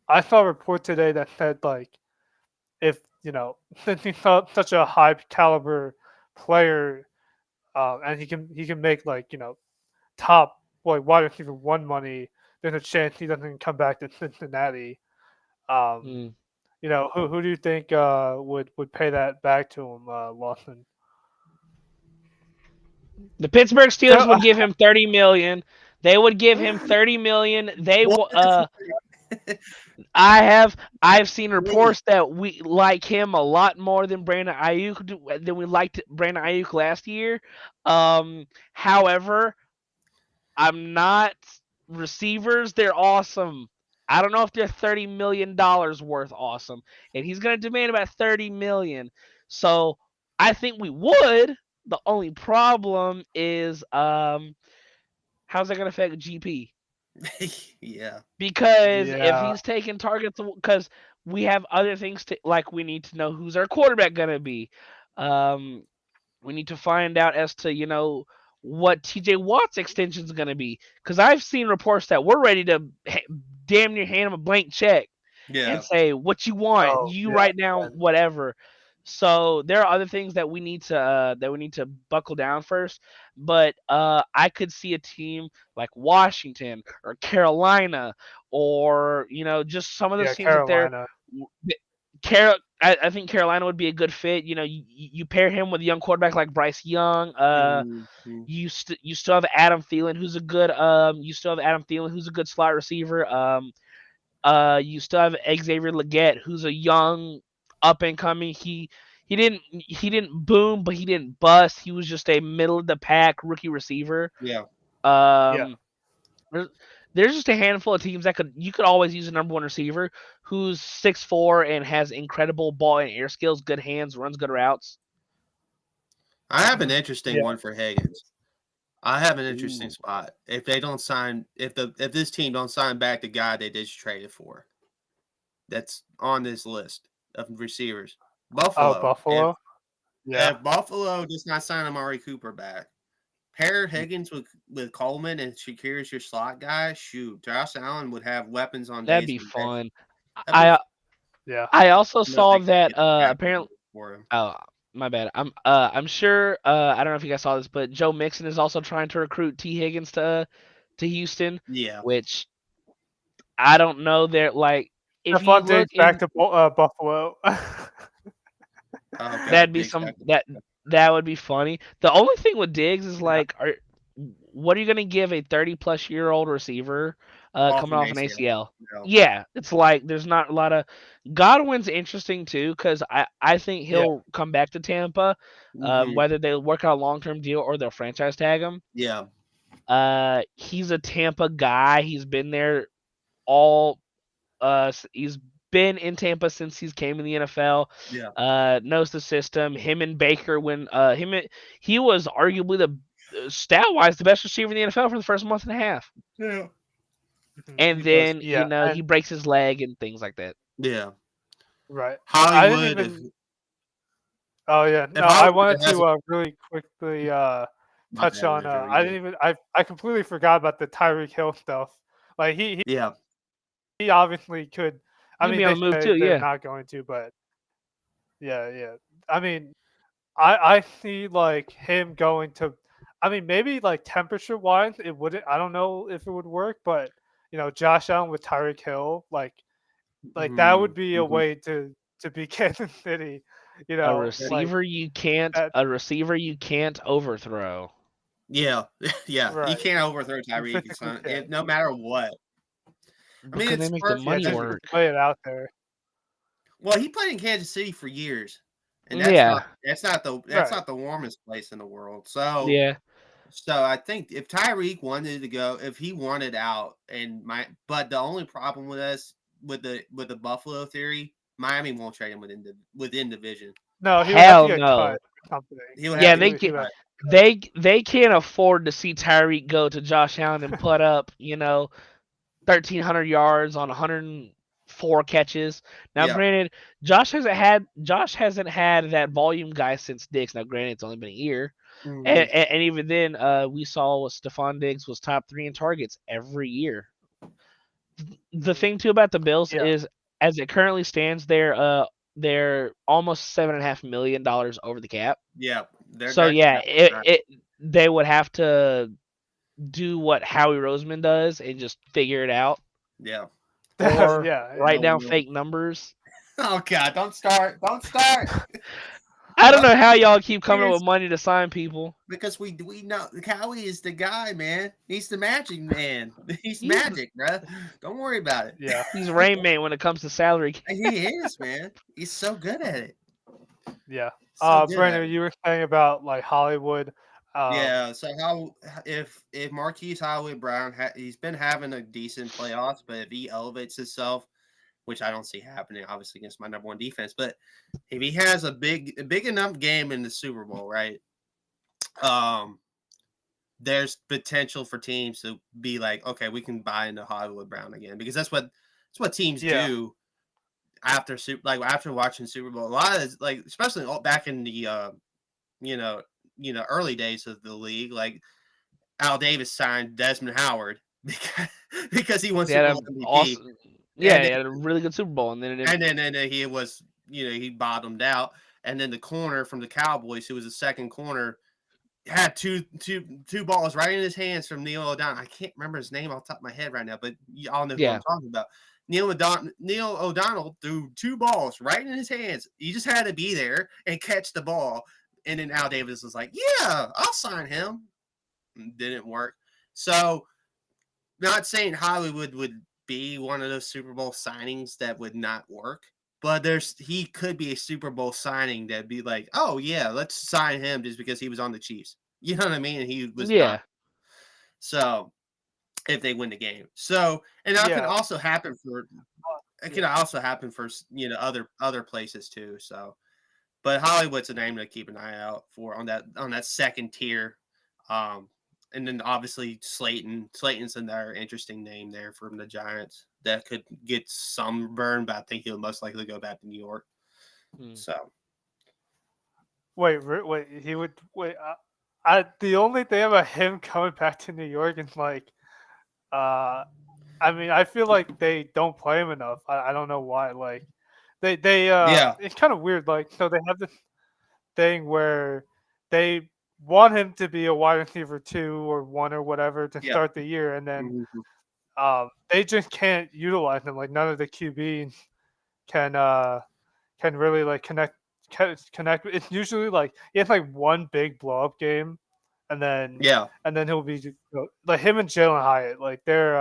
I saw a report today that said like if since he's such a high caliber player, and he can make like top like wide receiver one money, there's a chance he doesn't come back to Cincinnati. Um, Mm. who do you think would pay that back to him, Lawson? The Pittsburgh Steelers So, would give him 30 million. They would give him 30 million. What? I've seen Wait. reports that we like him a lot more than Brandon Ayuk than we liked Brandon Ayuk last year. However, I'm not receivers. They're awesome. I don't know if they're $30 million worth awesome, and he's gonna demand about 30 million. So I think we would. The only problem is how's that gonna affect GP? Yeah. Because if yeah, he's taking targets, because we have other things to like, we need to know who's our quarterback gonna be. Um, we need to find out as to what TJ Watt's extension is gonna be. Because I've seen reports that we're ready to damn near hand him a blank check. Yeah. and say what you want. Oh, You yeah, write down man. whatever. So there are other things that we need to buckle down first. But I could see a team like Washington or Carolina, or just some of those Yeah, teams that they're. Carolina. I think Carolina would be a good fit. You pair him with a young quarterback like Bryce Young. Mhm. You still have Adam Thielen, who's a good slot receiver. You still have Xavier Legette, who's a young up and coming. He didn't boom, but he didn't bust. He was just a middle of the pack rookie receiver. Yeah. Yeah. There's, there's just a handful of teams that you could always use a number one receiver who's 6'4" and has incredible ball and air skills, good hands, runs good routes. I have an Mhm. interesting Yeah. one for Higgins. I have an interesting Ooh. spot. If they don't sign, if this team don't sign back the guy they just traded for, that's on this list of receivers. Oh, Buffalo. Buffalo. Yeah. If Buffalo does not sign Amari Cooper back, pair Higgins with Coleman and Shakir as your slot guy. Shoot, Josh Allen would have weapons on That'd days be when fun. that'd be I Yeah. I also no, saw they can that get the guy apparently. for him. Oh, my bad. I'm sure. I don't know if you guys saw this, but Joe Mixon is also trying to recruit T Higgins to Houston, Yeah. which I don't know. They're like, if you Stephon look Diggs back in, to Buffalo. Oh God, that'd be Diggs some back. that would be funny. The only thing with Diggs is Yeah. like, what are you gonna give a 30-plus-year-old receiver Off coming an off an ACL. ACL? No. Yeah, it's like there's not a lot of. Godwin's interesting too because I think Yeah. he'll come back to Tampa, Mhm. whether they work out a long term deal or they'll franchise tag him. Yeah. He's a Tampa guy. He's been there all. He's been in Tampa since he's came in the NFL. Yeah. Knows the system. Him and Baker he was arguably the stat wise the best receiver in the NFL for the first month and a half. Yeah. And He was. then Yeah. he breaks his leg and things like that. Yeah. Right. I didn't Hollywood. even. Oh yeah. If No, I Hollywood wanted has to really quickly my touch bad, on. Andrew, I you- didn't even. I completely forgot about the Tyreek Hill stuff. Like he Yeah. obviously could. I He'll mean, be on they the move say too. they're Yeah. not going to, but yeah. I mean, I see like him going to. I mean, maybe like temperature wise, it wouldn't. I don't know if it would work, but Josh Allen with Tyreek Hill, like that would be a Mhm. way to beat Kansas City. A Like receiver you can't that. overthrow. Yeah. Yeah. You Right. can't overthrow You Tyreek. physically Son. can't. No matter what. I But mean, can they it's make the perfect. Yeah, money just work? lay it out there. Well, he played in Kansas City for years, and Yeah. that's not Right. the warmest place in the world. So Yeah. I think if Tyreek wanted to go, if he wanted out, but the only problem with us with the Buffalo theory, Miami won't trade him within division. No, he would have to Hell get cut no. or something. He would Yeah, have to they get can. cut. They can't afford to see Tyreek go to Josh Allen and put up 1,300 yards on 104 catches. Now, Yeah. granted, Josh hasn't had that volume guy since Diggs. Now, granted, it's only been a year, Mhm. and even then, we saw Stephon Diggs was top 3 in targets every year. The thing too about the Bills Yeah. is, as it currently stands, they're almost $7.5 million over the cap. Yeah. So yeah, they would have to do what Howie Roseman does and just figure it out, yeah. or Yeah. write down No. fake numbers. Oh God! Don't start! Don't start! I don't know how y'all keep coming up Here's- with money to sign people. Because we know Howie is the guy, man. He's the magic man. He's He's- magic, bruh. Don't worry about it. Yeah. He's Rain Man when it comes to salary. He is, man. He's so good at it. Yeah. So good at Brandon, it. you were saying about like Hollywood. Yeah. So if Marquise Hollywood Brown he's been having a decent playoffs, but if he elevates himself, which I don't see happening, obviously against my number one defense, but if he has a big enough game in the Super Bowl, right? There's potential for teams to be like, okay, we can buy into Hollywood Brown again, because that's what teams do after watching Super Bowl. A lot of especially back in the early days of the league, like Al Davis signed Desmond Howard because he won Super Bowl MVP. Yeah, and he had a really good Super Bowl, and then then he was, he bottomed out, and then the corner from the Cowboys, who was the second corner, had two balls right in his hands from Neil O'Donnell. I can't remember his name off the top of my head right now, but y'all know who I'm yeah, talking about. Neil O'Donnell threw two balls right in his hands. He just had to be there and catch the ball. And then Al Davis was like, "Yeah, I'll sign him." Didn't work. So, not saying Hollywood would be one of those Super Bowl signings that would not work, but he could be a Super Bowl signing that'd be like, oh yeah, let's sign him just because he was on the Chiefs. You know what I mean? And he was not. yeah, So if they win the game, so and that can Yeah, also happen for yeah, other places too. So, but Hollywood's a name to keep an eye out for on that second tier. Um, and then obviously Slayton. Slayton's another interesting name there from the Giants that could get some burn, but I think he'll most likely go back to New York. mm. So wait. He would wait. I the only thing about him coming back to New York is like, uh, I mean, I feel like they don't play him enough. I don't know why. Like, yeah, it's kind of weird. Like, so they have this thing where they want him to be a wide receiver 2 or 1 or whatever to yeah, start the year, and then mhm, they just can't utilize him. Like, none of the QBs can really like connect. It's usually like he has like one big blow up game, and then yeah. he'll be like him and Jalen Hyatt. Like they're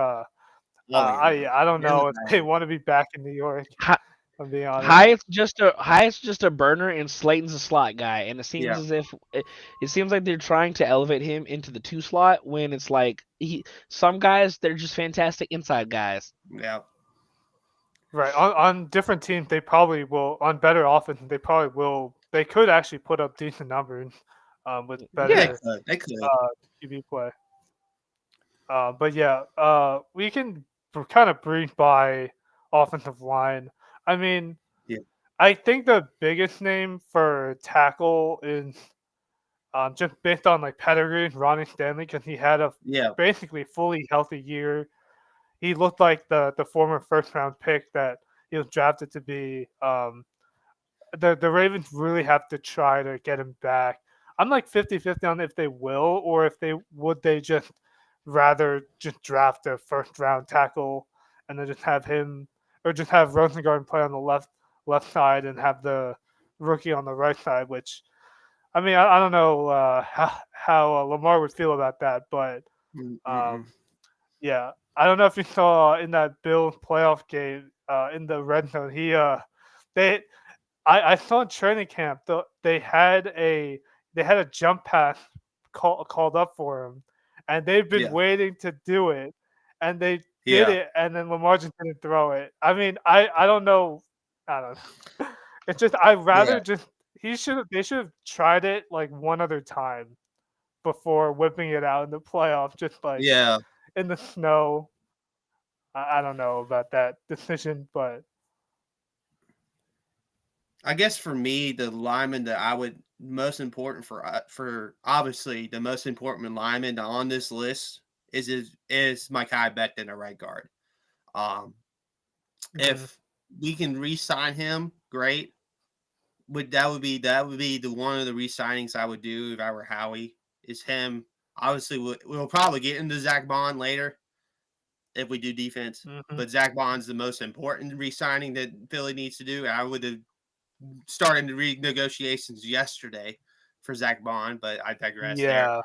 Oh yeah, I don't Jalen know if they Hyatt. want to be back in New York. Hi- If I'm being honest. Hyatt's just a burner, and Slayton's a slot guy, and it seems Yeah, as if it seems like they're trying to elevate him into the two slot when it's like some guys they're just fantastic inside guys. yeah, Right. On different teams, they probably will. On better offense, they probably will. They could actually put up decent numbers with Yeah, they better could, they could. uh, QB play. But yeah, we can kind of breeze by offensive line. I mean, Yeah, I think the biggest name for tackle is just based on like pedigree, Ronnie Stanley, because he had a yeah, basically fully healthy year. He looked like the former first round pick that he was drafted to be. The Ravens really have to try to get him back. I'm like 50-50 on if they will or if they just rather just draft a first round tackle and then just have him or just have Rosengarten play on the left side and have the rookie on the right side, which I mean I don't know how Lamar would feel about that, but mm-mm. um, yeah, I don't know if you saw in that Bills playoff game in the red zone. They I saw in training camp they had a jump pass called up for him, and they've been Yeah, waiting to do it, and they did yeah, it, and then Lamar just didn't throw it. I mean, I don't know, I don't know. It's just I rather yeah, just they should have tried it like one other time before whipping it out in the playoff, just like yeah. in the snow. I don't know about that decision, but I guess for me, the lineman that I would most important for obviously the most important lineman on this list is Mekhi Becton, a right guard. Um, mhm, if we can re-sign him, great. That would be the one of the re-signings I would do if I were Howie. Is him. Obviously, we'll probably get into Zach Bond later if we do defense, mhm. but Zach Bond's the most important re-signing that Philly needs to do. I would have started the renegotiations yesterday for Zach Bond, but I digress there. Yeah.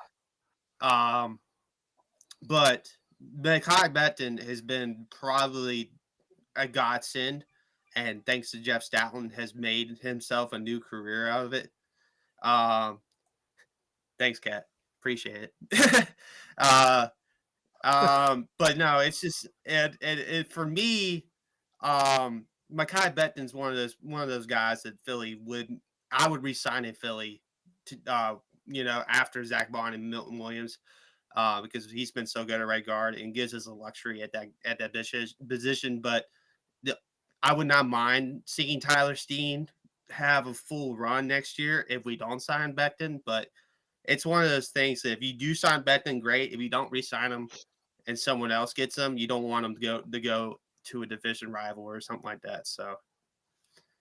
Um, but Mekhi Becton has been probably a godsend, and thanks to Jeff Stoutland, has made himself a new career out of it. Um, thanks, Kat. Appreciate it. uh, but no, it's just for me, Mekhi Becton's one of those guys that I would resign in Philly to after Zach Bond and Milton Williams because he's been so good at right guard and gives us a luxury at that position. But the, I would not mind seeing Tyler Steen have a full run next year if we don't sign Becton. But it's one of those things that if you do sign Becton, great. If you don't re-sign him and someone else gets him, you don't want him to go to a division rival or something like that. So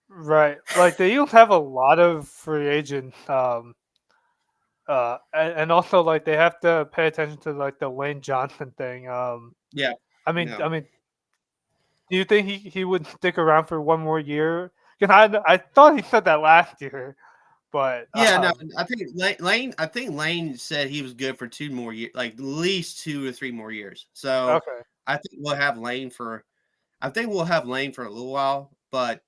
Right. Like the Eagles have a lot of free agents. And also like they have to pay attention to like the Lane Johnson thing. yeah, I mean, no. do you think he would stick around for one more year? Because I thought he said that last year, but Yeah, no, I think Lane. I think Lane said he was good for 2 more years, like at least 2 or 3 more years. So okay, I think we'll have Lane for. I think we'll have Lane for a little while, but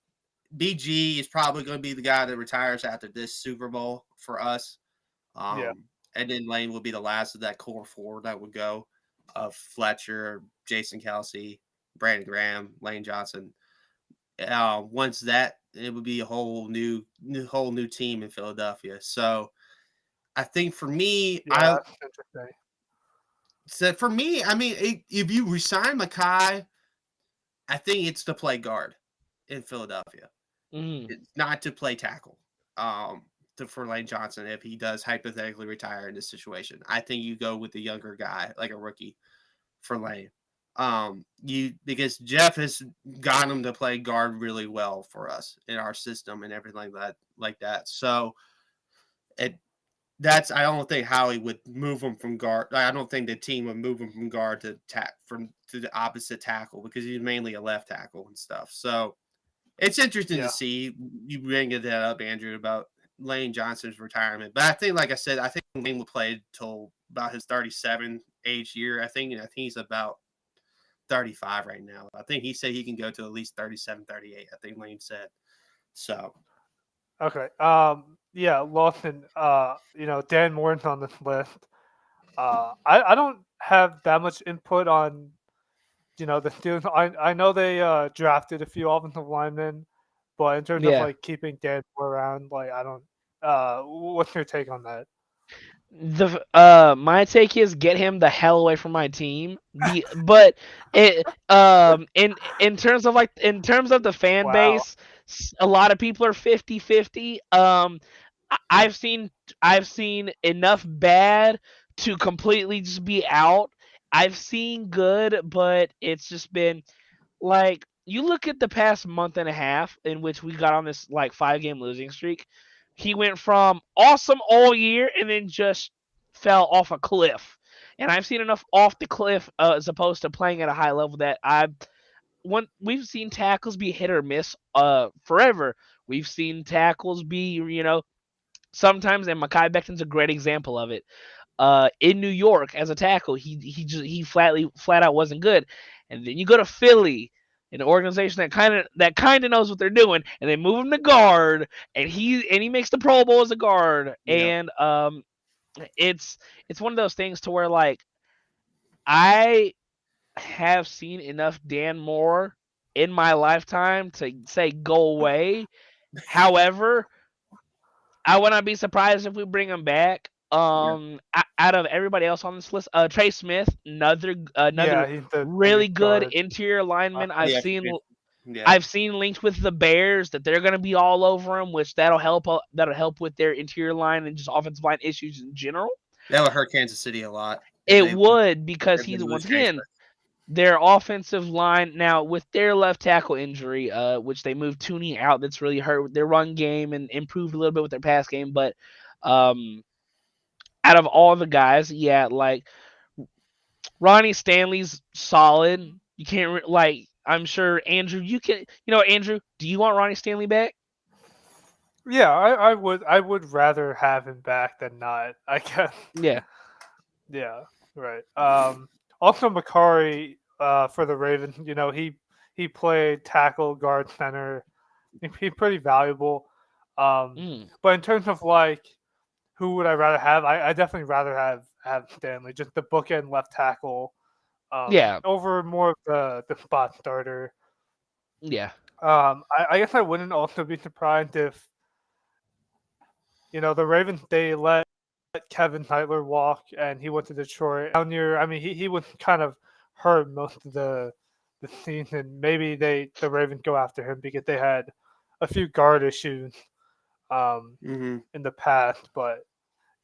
BG is probably going to be the guy that retires after this Super Bowl for us. yeah, And then Lane will be the last of that core four that would go of Fletcher, Jason Kelsey, Brandon Graham, Lane Johnson. Once that, it would be a whole new team in Philadelphia. So I think for me, yeah, that's interesting. I mean, if you resign Mackay, I think it's to play guard in Philadelphia. Mm. It's not to play tackle. For Lane Johnson, if he does hypothetically retire in this situation, I think you go with the younger guy, like a rookie, for Lane. Because Jeff has got him to play guard really well for us in our system and everything like that. So I don't think Howie would move him from guard. I don't think the team would move him from guard to the opposite tackle because he's mainly a left tackle and stuff. So it's interesting to Yeah, see you bring that up, Andrew, about Lane Johnson's retirement. But I think, like I said, I think Lane will play till about his 37 age year. I think he's about 35 right now. I think he said he can go to at least 37, 38. I think Lane said. So okay. Yeah, Lawson. Dan Moore's on this list. I don't have that much input on the Steelers. I know they drafted a few offensive linemen, but in terms of Yeah. like keeping Dan Moore around, like I don't. What's your take on that? My take is get him the hell away from my team. But it in terms of the fan Wow. base, a lot of people are 50-50. I've seen enough bad to completely just be out. I've seen good, but it's just been like you look at the past month and a half in which we got on this like 5-game losing streak. He went from awesome all year and then just fell off a cliff. And I've seen enough off the cliff as opposed to playing at a high level that we've seen tackles be hit or miss forever. We've seen tackles be sometimes, and Mekhi Becton's a great example of it. In New York as a tackle, he flat out wasn't good. And then you go to Philly, an organization that kind of knows what they're doing, and they move him to guard, and he makes the Pro Bowl as a guard. yeah, And it's one of those things to where like I have seen enough Dan Moore in my lifetime to say go away. However, I would not be surprised if we bring him back. yeah, Out of everybody else on this list, Trey Smith, another Yeah, he's the really youngest good guard. interior lineman. yeah, yeah, I've seen linked with the Bears that they're going to be all over him, which that'll help with their interior line and just offensive line issues in general. that would hurt Kansas City a lot if It they would because if they he's lose once Trey again Smith. their offensive line now with their left tackle injury, which they moved Tooney out. That's really hurt their run game and improved a little bit with their pass game. But out of all the guys, yeah, like Ronnie Stanley's solid. You can't I'm sure Andrew. Andrew. Do you want Ronnie Stanley back? Yeah, I would rather have him back than not. I guess. Yeah. Yeah, right. Also Makari for the Ravens. He played tackle, guard, center. He's pretty valuable. Mm. But in terms of like who would I rather have, I definitely rather have Stanley, just the bookend left tackle, Yeah. over more of the spot starter. Yeah. I guess I wouldn't also be surprised if the Ravens they let Kevin Heitler walk and he went to Detroit. Down near, I mean, he was kind of hurt most of the season. Maybe the Ravens go after him because they had a few guard issues Mm-hmm. in the past. But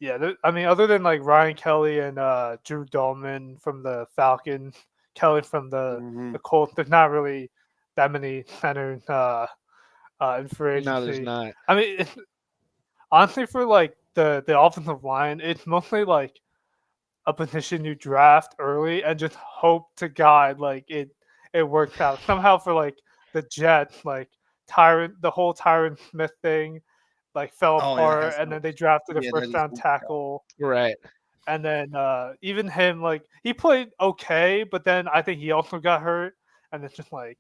yeah, I mean, other than like Ryan Kelly and Drew Dolman from the Falcons, Kelly from the Colts. There's not really that many centers in free No, there's agency. not. I mean, it's, honestly, for like the offensive line, it's mostly like a position you draft early and just hope to God like it works out somehow. For like the Jets, like the whole Tyron Smith thing like fell apart, and then they drafted a first round tackle. Right. And then even him, like he played okay, but then I think he also got hurt, and it's just like,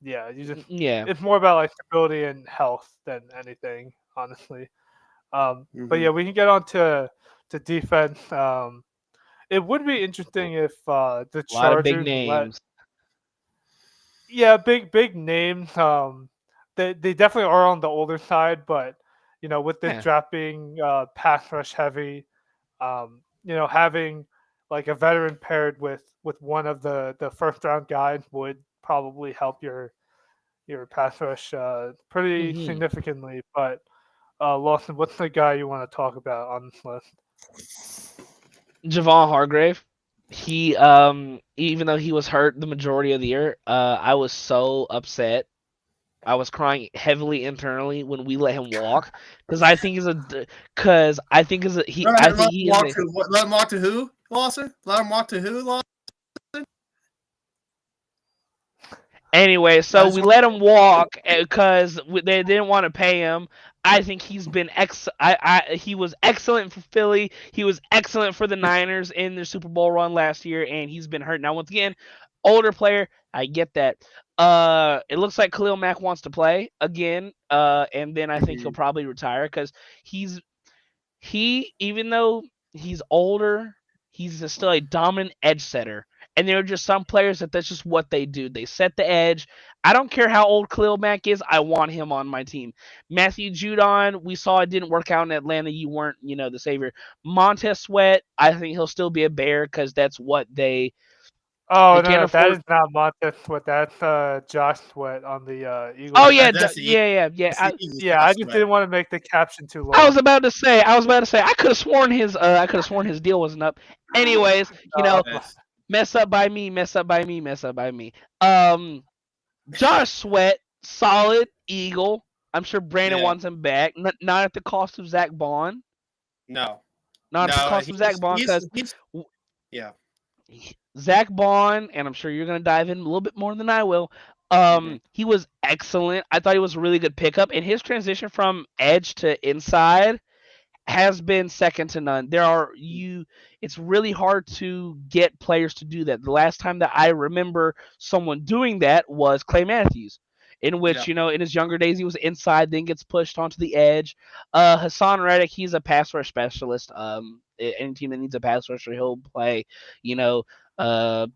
yeah, you just Yeah. it's more about like stability and health than anything, honestly. But yeah, we can get on to defense. It would be interesting if the A lot of big Chargers names. big names. They definitely are on the older side, but with this Yeah. draft being pass rush heavy, having like a veteran paired with one of the first round guys would probably help your pass rush pretty Mhm. significantly. But Lawson, what's the guy you want to talk about on this list? Javon Hargrave. He even though he was hurt the majority of the year, I was so upset. I was crying heavily internally when we let him walk because I think Let him walk to who, Lawson? Let him walk to who, Lawson? Anyway, so we let him walk because they didn't want to pay him. I think he's been he was excellent for Philly. He was excellent for the Niners in their Super Bowl run last year, and he's been hurt. Now, once again, older player, I get that. It looks like Khalil Mack wants to play again, and then I think he'll probably retire because even though he's older, he's still a dominant edge setter. And there are just some players that's just what they do. They set the edge. I don't care how old Khalil Mack is. I want him on my team. Matthew Judon, we saw it didn't work out in Atlanta. You weren't, the savior. Montez Sweat, I think he'll still be a Bear because that's what they Oh can't no, that afford. is not Montez Sweat. That's Josh Sweat on the Eagles. Oh yeah, yeah. I just didn't want to make the caption too long. I was about to say. I could have sworn his deal wasn't up. Anyways, mess up by me. Josh Sweat, solid Eagle. I'm sure Brandon wants him back. Not at the cost of Zach Bond. No. Not at the cost of Zach Bond because Zach Bond, and I'm sure you're gonna dive in a little bit more than I will. He was excellent. I thought he was a really good pickup, and his transition from edge to inside has been second to none. It's really hard to get players to do that. The last time that I remember someone doing that was Clay Matthews, in which, in his younger days he was inside, then gets pushed onto the edge. Hassan Reddick, he's a pass rush specialist. Any team that needs a pass rusher, he'll play, 2/3 of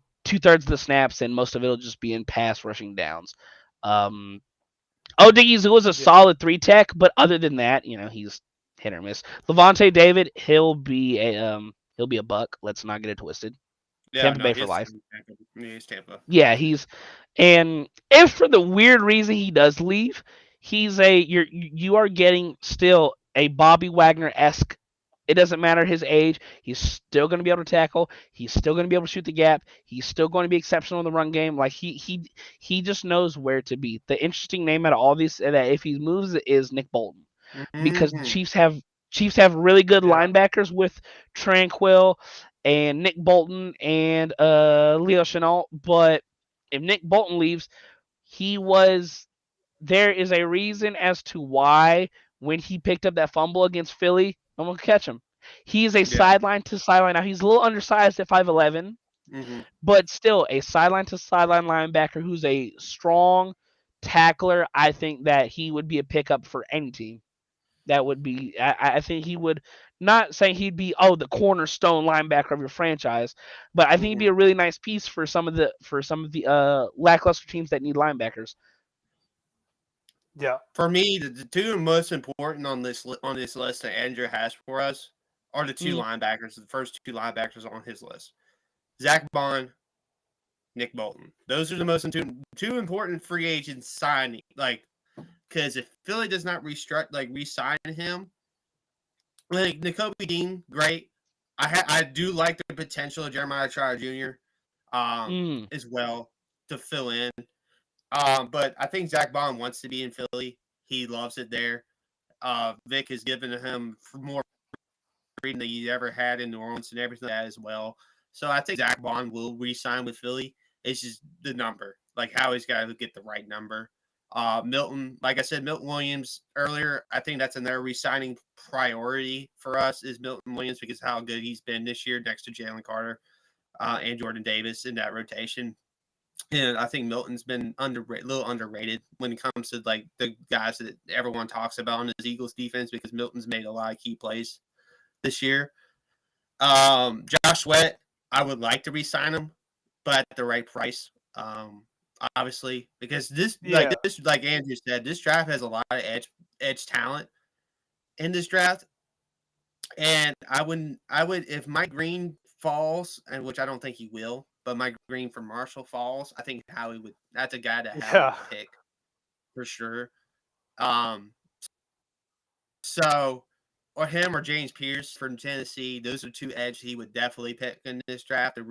the snaps, and most of it'll just be in pass rushing downs. Odighizu was a solid 3 tech, but other than that, he's hit or miss. Levante David, he'll be a buck. Let's not get it twisted. Tampa Bay for life. He's Tampa. Yeah, and if for the weird reason he does leave, you are getting still a Bobby Wagner-esque. It doesn't matter his age. He's still going to be able to tackle. He's still going to be able to shoot the gap. He's still going to be exceptional in the run game. Like he just knows where to be. The interesting name out of all these that if he moves is Nick Bolton. Because the Chiefs have really good linebackers with Tranquil and Nick Bolton and Leo Chenal. But if Nick Bolton leaves, there is a reason as to why when he picked up that fumble against Philly, no one could catch him. He's a sideline to sideline. Now he's a little undersized at 5'11", but still a sideline to sideline linebacker who's a strong tackler. I think that he would be a pickup for any team. That would be. I think he would. Not saying he'd be the cornerstone linebacker of your franchise, but I think he'd be a really nice piece for some of the lackluster teams that need linebackers. Yeah. For me, the two most important on this list that Andrew has for us are the two linebackers, the first two linebackers on his list. Zach Bond, Nick Bolton. Those are the most two important free agent signing. Because if Philly does not re-sign him, Nakobe Dean, great. I do like the potential of Jeremiah Trotter Jr. as well to fill in. But I think Zach Bond wants to be in Philly. He loves it there. Vic has given him more freedom than he ever had in New Orleans and everything like that as well. So I think Zach Bond will re-sign with Philly. It's just the number, like how he's got to get the right number. Milton, like I said, Milton Williams earlier, I think that's another re-signing priority for us is Milton Williams because how good he's been this year next to Jalen Carter and Jordan Davis in that rotation. And I think Milton's been a little underrated when it comes to like the guys that everyone talks about in his Eagles defense because Milton's made a lot of key plays this year. Josh Sweat, I would like to re-sign him, but at the right price. Obviously, because like Andrew said, this draft has a lot of edge talent in this draft. And I would if Mike Green falls, and which I don't think he will, but Mike Green for Marshall falls, I think Howie would. That's a guy that Howie would pick for sure. So, or him or James Pierce from Tennessee. Those are two edge he would definitely pick in this draft to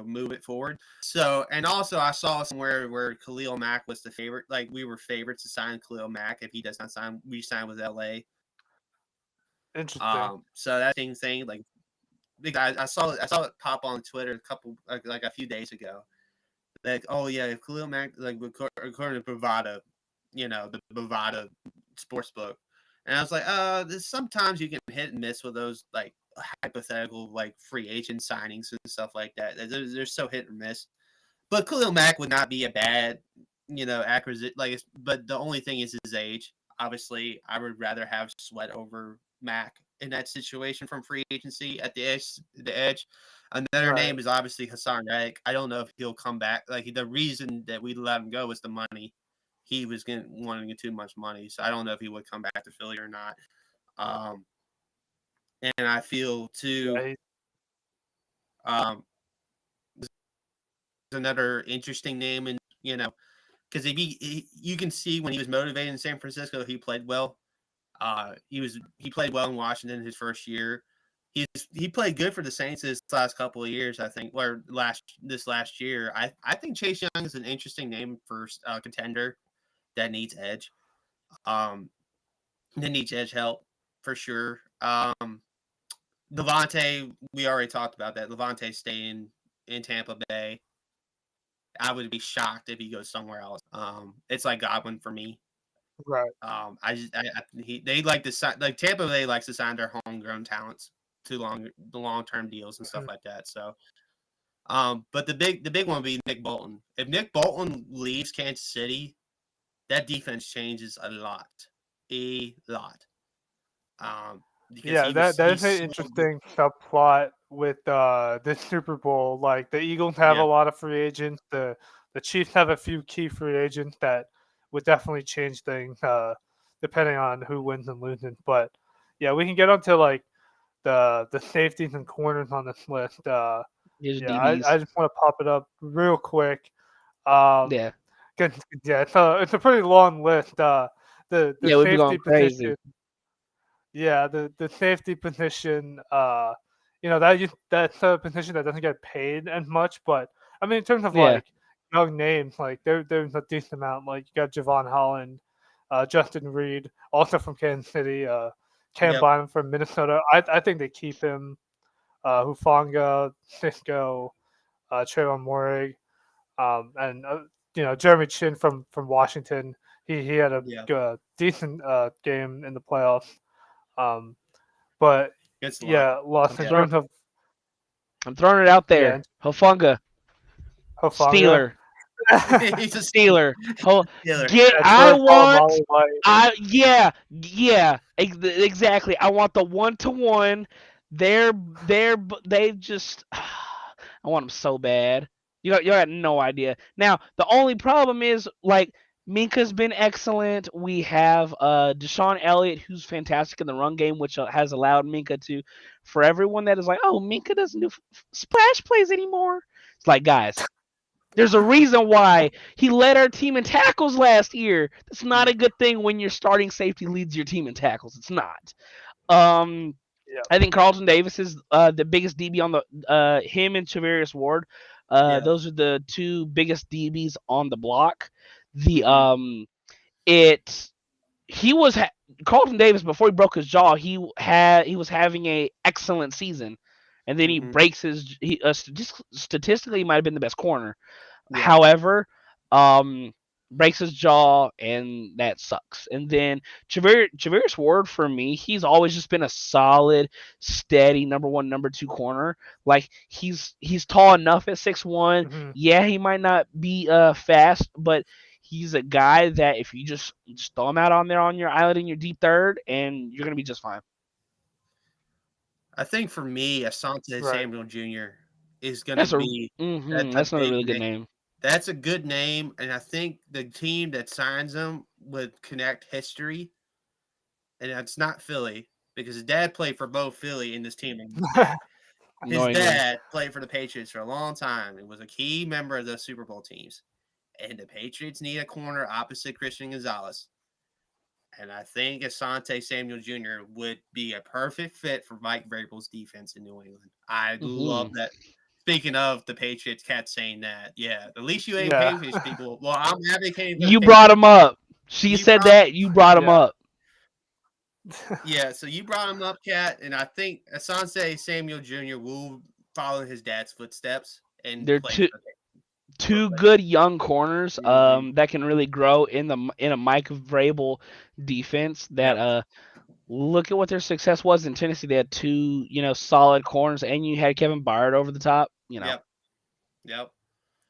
move it forward. So, and also I saw somewhere where Khalil Mack was the favorite. Like we were favorites to sign Khalil Mack if he does not re-sign with LA. Interesting. So that thing, like, I saw it pop on Twitter a few days ago. Like, oh yeah, if Khalil Mack, like according to Bovada, the Bovada sportsbook, and I was like, sometimes you can hit and miss with those like hypothetical like free agent signings and stuff like that. They're so hit or miss. But Khalil Mack would not be a bad, acquisition. Like, but the only thing is his age. Obviously, I would rather have Sweat over Mack in that situation from free agency at the edge. Another name is obviously Hassan Reddick. I don't know if he'll come back. Like the reason that we let him go was the money. He was wanting too much money, so I don't know if he would come back to Philly or not. And I feel too. Another interesting name, and because if you can see when he was motivated in San Francisco, he played well. He played well in Washington his first year. He played good for the Saints this last couple of years, I think, or this last year. I think Chase Young is an interesting name for a contender that needs edge. That needs edge help for sure. Levante, we already talked about that. Levante staying in Tampa Bay. I would be shocked if he goes somewhere else. It's like Godwin for me. Right. They like to sign, like Tampa Bay likes to sign their homegrown talents to the long-term deals and stuff like that. So, but the big one would be Nick Bolton. If Nick Bolton leaves Kansas City, that defense changes a lot. That is an interesting subplot with this Super Bowl. Like the Eagles have a lot of free agents. The Chiefs have a few key free agents that would definitely change things depending on who wins and loses. But yeah, we can get onto like the safeties and corners on this list. I just want to pop it up real quick. It's a pretty long list. The safety position. Yeah, the safety position. That's a position that doesn't get paid as much. But I mean, in terms of like young names, like there's a decent amount. Like you got Javon Holland, Justin Reed, also from Kansas City. Cam Bynum from Minnesota. I think they keep him. Hufanga, Cisco, Trayvon Morig, and Jeremy Chin from Washington. He had a decent game in the playoffs. But lost in terms of. I'm throwing it out there. Yeah. Hufanga. Steeler. He's a Steeler. Exactly. I want the 1-to-1. They just. I want them so bad. You got no idea. Now the only problem is like Minka's been excellent. We have Deshaun Elliott, who's fantastic in the run game, which has allowed Minka to. For everyone that is like, oh, Minka doesn't do splash plays anymore. It's like, guys, there's a reason why he led our team in tackles last year. That's not a good thing when your starting safety leads your team in tackles. It's not. Yeah. I think Carlton Davis is the biggest DB on the him and Tavarius Ward. Yeah. Those are the two biggest DBs on the block. The Mhm. it he was Carlton Davis before he broke his jaw. He was having a excellent season, and then he Mhm. breaks his. Statistically, he might have been the best corner. Yeah. However, breaks his jaw, and that sucks. And then Javarius Ward, for me, he's always just been a solid, steady number one, number two corner. Like he's tall enough at 6'1". Hmm. Yeah, he might not be fast, but he's a guy that if you just throw him out on there on your island in your deep third, and you're gonna be just fine. I think for me, Asante Right. Samuel Jr. is going to That's a be that's a that's another big really good name. name. That's a good name, and I think the team that signs him would connect history, and that's not Philly because his dad played for both Philly and this team and New England. New His England. dad played for the Patriots for a long time and was a key member of those Super Bowl teams. And the Patriots need a corner opposite Christian Gonzalez. And I think Asante Samuel Jr. would be a perfect fit for Mike Vrabel's defense in New England. I love Hmm. that. Speaking of the Patriots, Cat saying that, yeah, at least you ain't Yeah. Patriots people. Well, I'm advocating for the You Patriots. brought him up. She You said brought, that. You brought him Yeah. up. yeah, so you brought him up, Cat, and I think Asante Samuel Jr. will follow his dad's footsteps and They're play for two good young corners Mhm. that can really grow in a Mike Vrabel defense that Yep. look at what their success was in Tennessee. They had two, solid corners, and you had Kevin Byard over the top. Yep. Yep.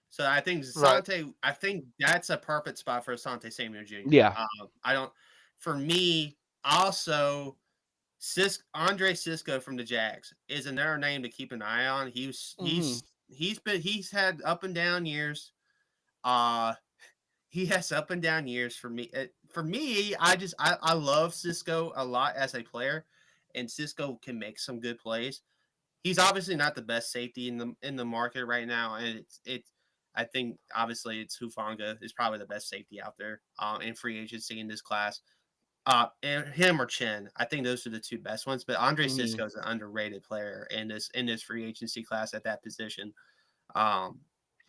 So I think Right. Asante, I think that's a perfect spot for Asante Samuel Jr. Yeah. I don't. For me, also, Andre Cisco from the Jags is another name to keep an eye on. Hmm. He's had up and down years. Uh, he has up and down years for me. For me, I love Cisco a lot as a player, and Cisco can make some good plays. He's obviously not the best safety in the market right now, and it's. I think obviously it's Hufanga is probably the best safety out there in free agency in this class. And him or Chen, I think those are the two best ones. But Andre Hmm. Cisco is an underrated player in this free agency class at that position. Um,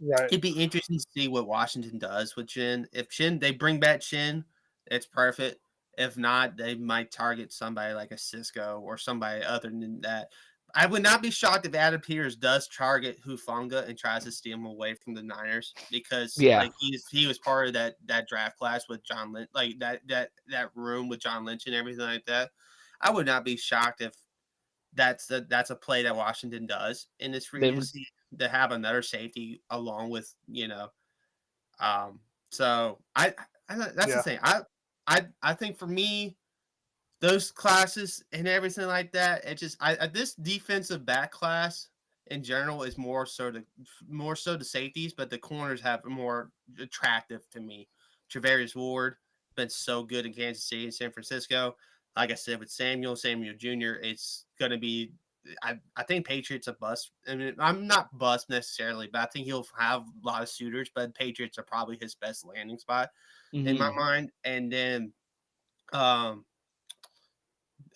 Right. it'd be interesting to see what Washington does with Chin. If Chin they bring back Chin, it's perfect. If not, they might target somebody like a Cisco or somebody other than that. I would not be shocked if Adam Peters does target Hufanga and tries to steal him away from the Niners because Yeah. like he was part of that draft class with John Lynch, like that room with John Lynch and everything like that. I would not be shocked if that's a play that Washington does in this free They would. agency to have another safety along with um so that's the Yeah. thing. I think for me those classes and everything like that it just this defensive back class in general is more so the safeties, but the corners have more attractive to me. Travarius Ward been so good in Kansas City and San Francisco. Like I said, with Samuel Jr., it's gonna be. I think Patriots a bust. I mean, I'm not bust necessarily, but I think he'll have a lot of suitors. But Patriots are probably his best landing spot in my Hmm. mind. And then um,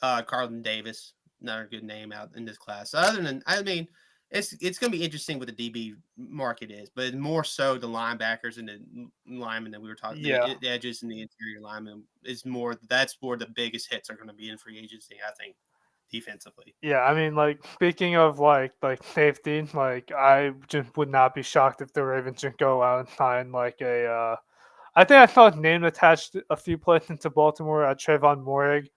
Carlton Davis, another good name out in this class. So other than, I mean, it's going to be interesting what the DB market is, but more so the linebackers and the linemen that we were talking, Yeah. the edges and the interior linemen is more. That's where the biggest hits are going to be in free agency, I think, defensively. Yeah. I mean, like speaking of like safety, like I just would not be shocked if the Ravens just go out and sign like a. I think I saw his name attached a few places into Baltimore at Trayvon Morig.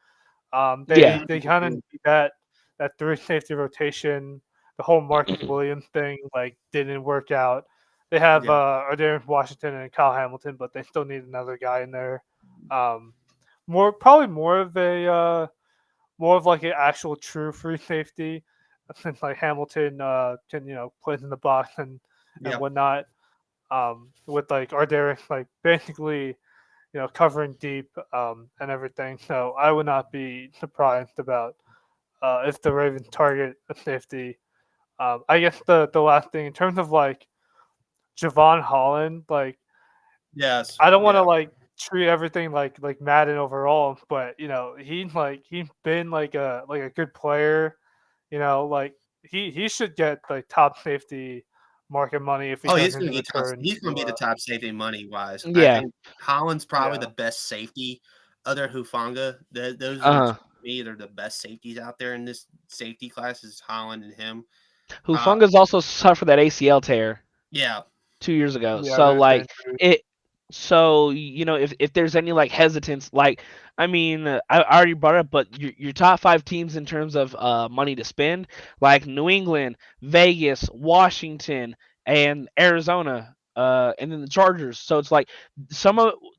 Yeah. They kind of need that three safety rotation. The whole Marcus Williams thing like didn't work out. They have Yeah, Adair Washington and Kyle Hamilton, but they still need another guy in there. Um, probably more of like an actual true free safety, since like Hamilton can plays in the box and yeah, whatnot. With like Ardarius like basically covering deep and everything. So I would not be surprised about if the Ravens target a safety. I guess the last thing in terms of like Javon Holland, like yes, I don't want to yeah, like treat everything like Madden overall, but he's been like a good player. Like he should get like top safety market money if he Oh, he's doesn't gonna get top. return He's gonna to be the top safety money wise. I Yeah. think Holland's probably yeah. the best safety. Other Hufanga, those are Uh-huh. to me they're the best safeties out there in this safety class. Is Holland and him. Uh, Hufunga's also suffered that ACL tear yeah, 2 years ago. Yeah, So there's the like injury. it. So if there's any like hesitance, like I mean, I already brought it up, but your top five teams in terms of money to spend, like New England, Vegas, Washington, and Arizona, and then the Chargers. So it's like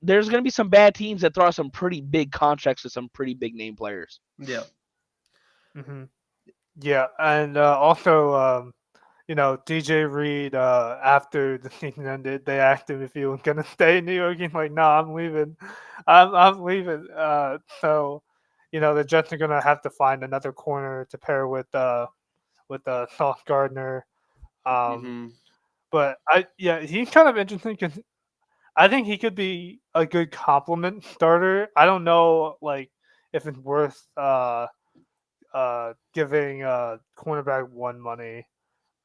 there's gonna be some bad teams that throw out some pretty big contracts to some pretty big name players. yeah. hmm Yeah, and also DJ Reed, after the season ended, they asked him if he was gonna stay in New York. He's like, "No, I'm leaving. I'm leaving." So, the Jets are gonna have to find another corner to pair with Sauce Gardner. Um, hmm but he's kind of interesting because I think he could be a good complement starter. I don't know, like, if it's worth giving cornerback one money.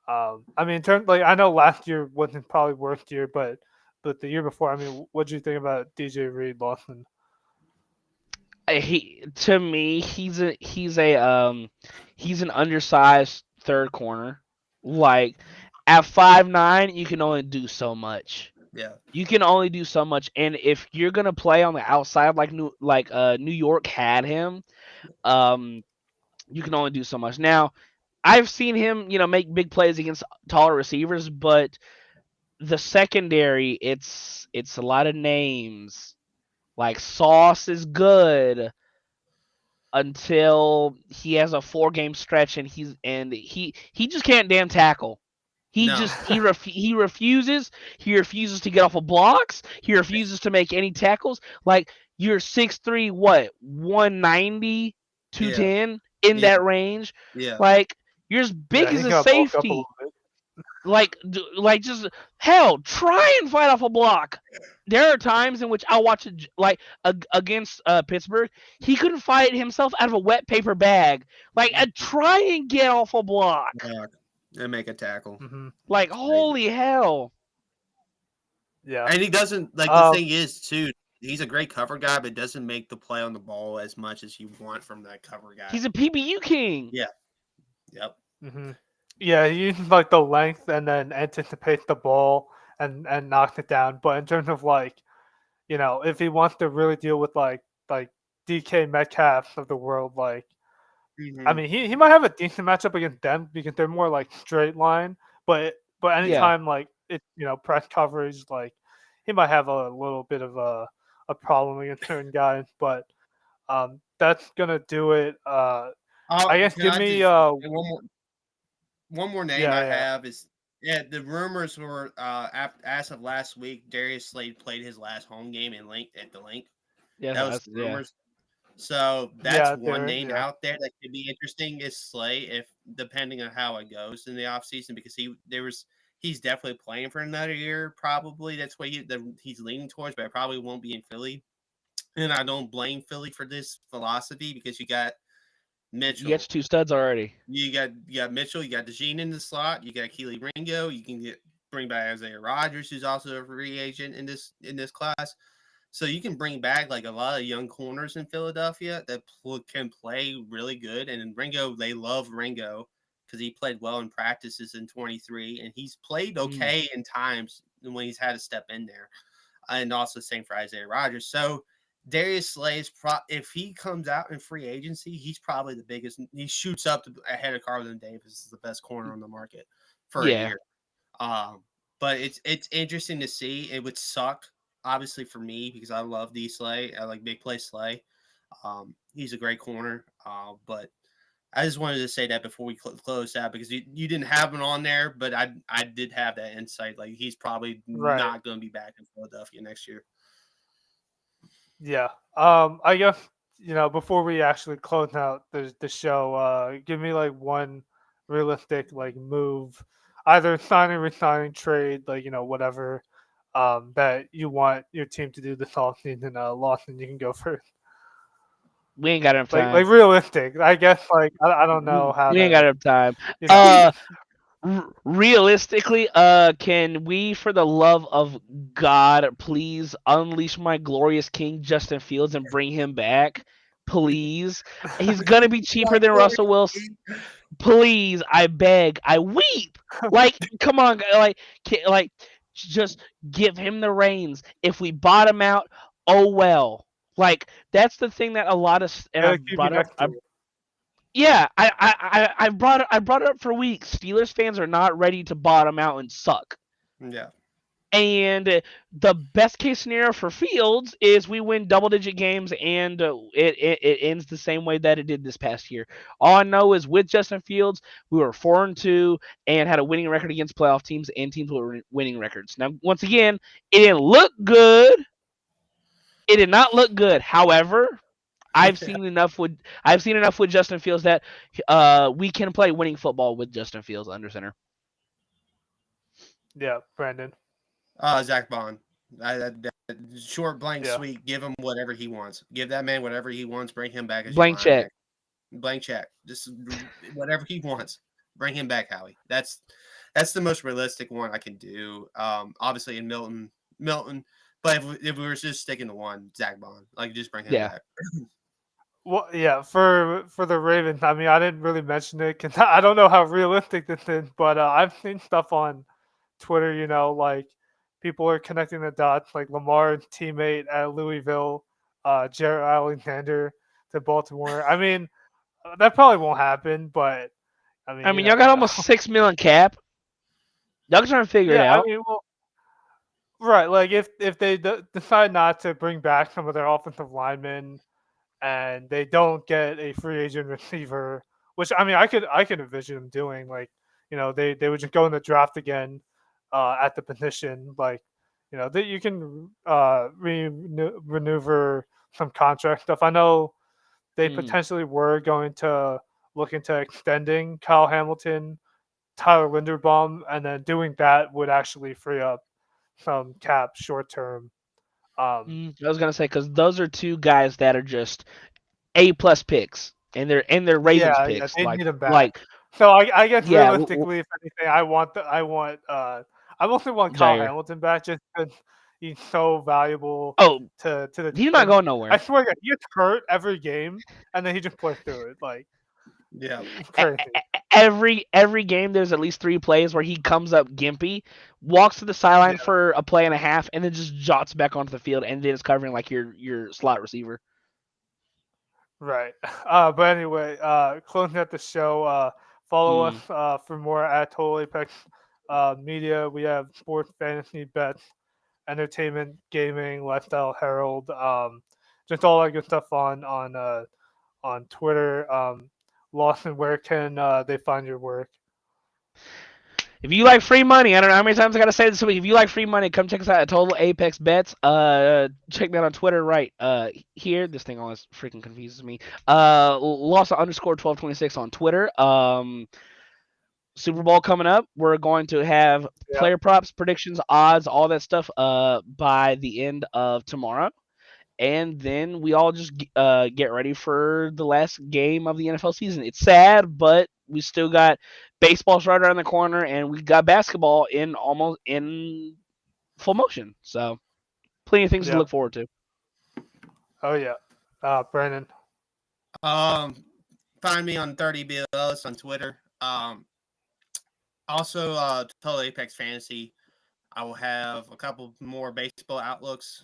I mean, in terms like I know last year wasn't probably worst year, but the year before, I mean, what do you think about DJ Reed, Lawson? He to me he's an undersized third corner. Like at 5'9", you can only do so much. Yeah. You can only do so much, and if you're gonna play on the outside like New York had him, um, you can only do so much. Now, I've seen him make big plays against taller receivers, but the secondary it's a lot of names. Like Sauce is good until he has a 4 game stretch and he just can't damn tackle. He No. just he refuses. He refuses to get off of blocks. He refuses to make any tackles. Like you're 6'3", what 190, Yeah. 210 in Yeah. that range. Yeah. Like you're as big Yeah, as he's a gonna bulk up a safety. little bit. Like just hell, try and fight off a block. There are times in which I watch it against Pittsburgh. He couldn't fight himself out of a wet paper bag. Like try and get off a block. And make a tackle. hmm Like holy hell. Yeah. And he doesn't like the thing is too. He's a great cover guy, but doesn't make the play on the ball as much as you want from that cover guy. He's a PBU king. Yeah. Yep. hmm Yeah, he uses like the length and then anticipates the ball and knocks it down. But in terms of like, if he wants to really deal with like DK Metcalf of the world, like I Mhm. mean, he might have a decent matchup against them because they're more like straight line. But Yeah. anytime like it's press coverage, like he might have a little bit of a problem against certain guys. But that's gonna do it. I guess Can give I me just one more name I yeah. have is the rumors were as of last week Darius Slade played his last home game in Link at the Link. Yeah, That was that's, the yeah. rumors. So that's Yeah, one there name yeah. out there that could be interesting is Slay if depending on how it goes in the offseason because he's definitely playing for another year probably that's what he's leaning towards but it probably won't be in Philly and I don't blame Philly for this philosophy because you got You got Mitchell, 2 studs already. you got Mitchell, you got DeJean in the slot, you got Keely Ringo, you can bring back Isaiah Rodgers who's also a free agent in this class. So you can bring back like a lot of young corners in Philadelphia that can play really good. And in Ringo, they love Ringo because he played well in practices in 23, and he's played okay in times when he's had to step in there. And also same for Isaiah Rodgers. So Darius Slay's if he comes out in free agency, he's probably the biggest. He shoots up ahead of Carlton Davis is the best corner on the market for a Yeah. year. But it's interesting to see. It would suck, obviously, for me because I love D Slay. I like big play Slay. He's a great corner. But I just wanted to say that before we close out because you didn't have him on there, but I did have that insight. Like he's probably Right. not going to be back in Philadelphia next year. Yeah. I guess before we actually close out the show, give me like one realistic like move, either signing, resigning, trade, like whatever, that you want your team to do this offseason. Lawson, you can go first. We ain't got enough Like time. realistic. I guess like I don't know how We ain't got to enough time. you know. Realistically, can we, for the love of God, please unleash my glorious King Justin Fields and bring him back, please? He's gonna be cheaper than Russell Wilson. Please, I beg, I weep. Like, come on, like, just give him the reins. If we bottom out, oh well. Like, that's the thing that a lot of, and Gotta I've keep you brought up. next to it. Yeah, I brought it up for weeks. Steelers fans are not ready to bottom out and suck. Yeah. And the best case scenario for Fields is we win double digit games and it ends the same way that it did this past year. All I know is with Justin Fields, we were 4-2 and had a winning record against playoff teams and teams with winning records. Now, once again, it didn't look good. It did not look good. However, I've seen enough with Justin Fields that we can play winning football with Justin Fields under center. Yeah, Brandon. Zach Bond. That short, blank, Yeah. sweet. Give him whatever he wants. Give that man whatever he wants. Bring him back as your Blank check. linebacker. Blank check. Just whatever he wants. Bring him back, Howie. That's the most realistic one I can do. Obviously in Milton. But if we were just sticking to one, Zach Bond, like just bring him back. Well, yeah, for the Ravens, I mean, I didn't really mention it because I don't know how realistic this is, but I've seen stuff on Twitter, like people are connecting the dots, like Lamar's teammate at Louisville, Jared Alexander to Baltimore. I mean, that probably won't happen, but I mean, you y'all got never almost know. $6 million cap. Y'all can try to figure it Yeah, I out. mean, well, right, like if they decide not to bring back some of their offensive linemen and they don't get a free agent receiver, which I mean I could envision them doing. Like, they would just go in the draft again at the position. Like, that you can maneuver some contract stuff. I know they potentially were going to look into extending Kyle Hamilton, Tyler Linderbaum, and then doing that would actually free up some cap short term. I was gonna say because those are two guys that are just A+ picks, and they're Ravens Yeah, picks. they need him Like back. So I guess yeah, realistically, if anything, I mostly want Kyle Jair. Hamilton back just because he's so valuable Oh, to the he's not team. going I nowhere. swear, to God, he gets hurt every game, and then he just plays through it. Like, Yeah. it's crazy. Every game, there's at least 3 plays where he comes up gimpy, walks to the sideline Yeah, for a play and a half, and then just jots back onto the field, and then it's covering like your slot receiver. right. But anyway, closing out the show. Follow us for more at Total Apex Media. We have sports, fantasy, bets, entertainment, gaming, lifestyle, Herald, just all that good stuff on Twitter. Lawson, where can they find your work? If you like free money, I don't know how many times I gotta say this week. If you like free money, come check us out at Total Apex Bets. Check me out on Twitter right here. This thing always freaking confuses me. Lawson underscore 1226 on Twitter. Super Bowl coming up. We're going to have Yeah, player props, predictions, odds, all that stuff by the end of tomorrow. And then we all just get ready for the last game of the NFL season. It's sad, but we still got baseball's right around the corner, and we got basketball almost in full motion. So plenty of things to yeah. look forward to. Oh yeah. Brandon. Find me on 30BLS on Twitter. Also, Total Apex Fantasy. I will have a couple more baseball outlooks.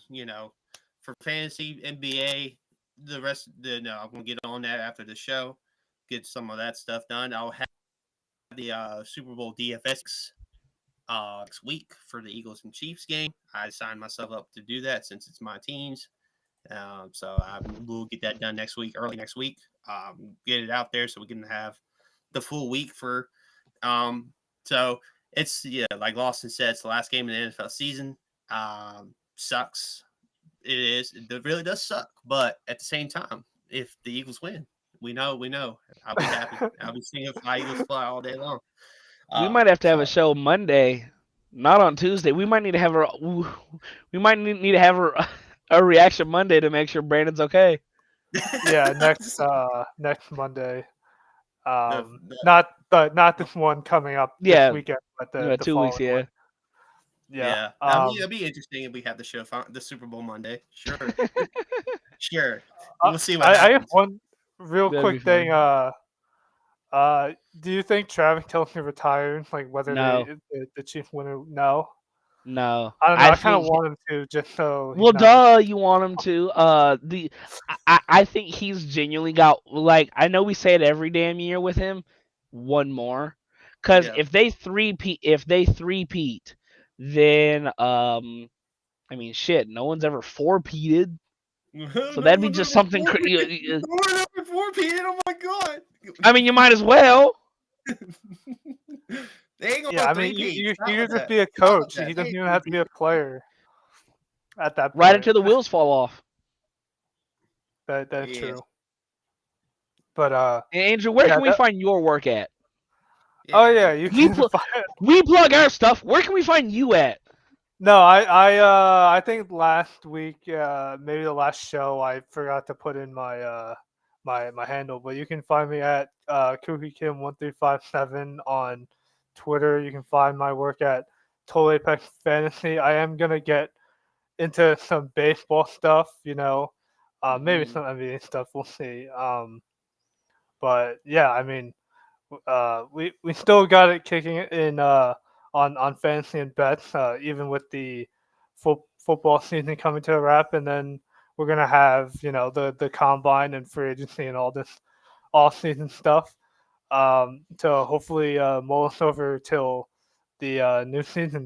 For fantasy, NBA, the rest. No, I'm gonna get on that after the show. Get some of that stuff done. I'll have the Super Bowl DFS next week for the Eagles and Chiefs game. I signed myself up to do that since it's my teams. So I will get that done early next week. Get it out there so we can have the full week for. So it's like Lawson said, it's the last game of the NFL season. Sucks. It is. It really does suck. But at the same time, if the Eagles win, we know. I'll be happy. I'll be singing "Fly Eagles Fly" all day long. We might have to have a show Monday Not on Tuesday. We might need to have a reaction Monday to make sure Brandon's okay. Yeah, next Monday. The- Not this one coming up this Yeah, weekend, but the 2 weeks. following Yeah. one. Yeah. yeah, that'd be interesting if we have the show the Super Bowl Monday. Sure, sure. We'll see what I have happens. one real That'd be quick thing. fun. Do you think Travis Kelce retires? Like whether No. the Chiefs win or no? No. I don't know. I I kind of think. want him to just so he's Well, not. duh, you want him to. I think he's genuinely got, like, I know we say it every damn year with him. One more, because Yeah. if they three-peat, then I mean, shit, no one's ever four-peated. So that'd be just something. Oh my god! I mean, you might as well. They ain't gonna Yeah, I mean, you could just be a coach. He doesn't even have to be a player at that point. Right until the wheels fall off. That's Yes. true. But Andrew, where yeah, can we find your work at? oh yeah, you We can. we plug our stuff. Where can we find you at? No, I think last week, maybe the last show, I forgot to put in my my handle, but you can find me at KookieKim1357 on Twitter. You can find my work at Total Apex Fantasy. I am gonna get into some baseball stuff, maybe Mhm. some NBA stuff. We'll see. But yeah, I mean, we still got it kicking in on fantasy and bets, even with the football season coming to a wrap, and then we're gonna have the combine and free agency and all this off season stuff to hopefully mull us over till the new season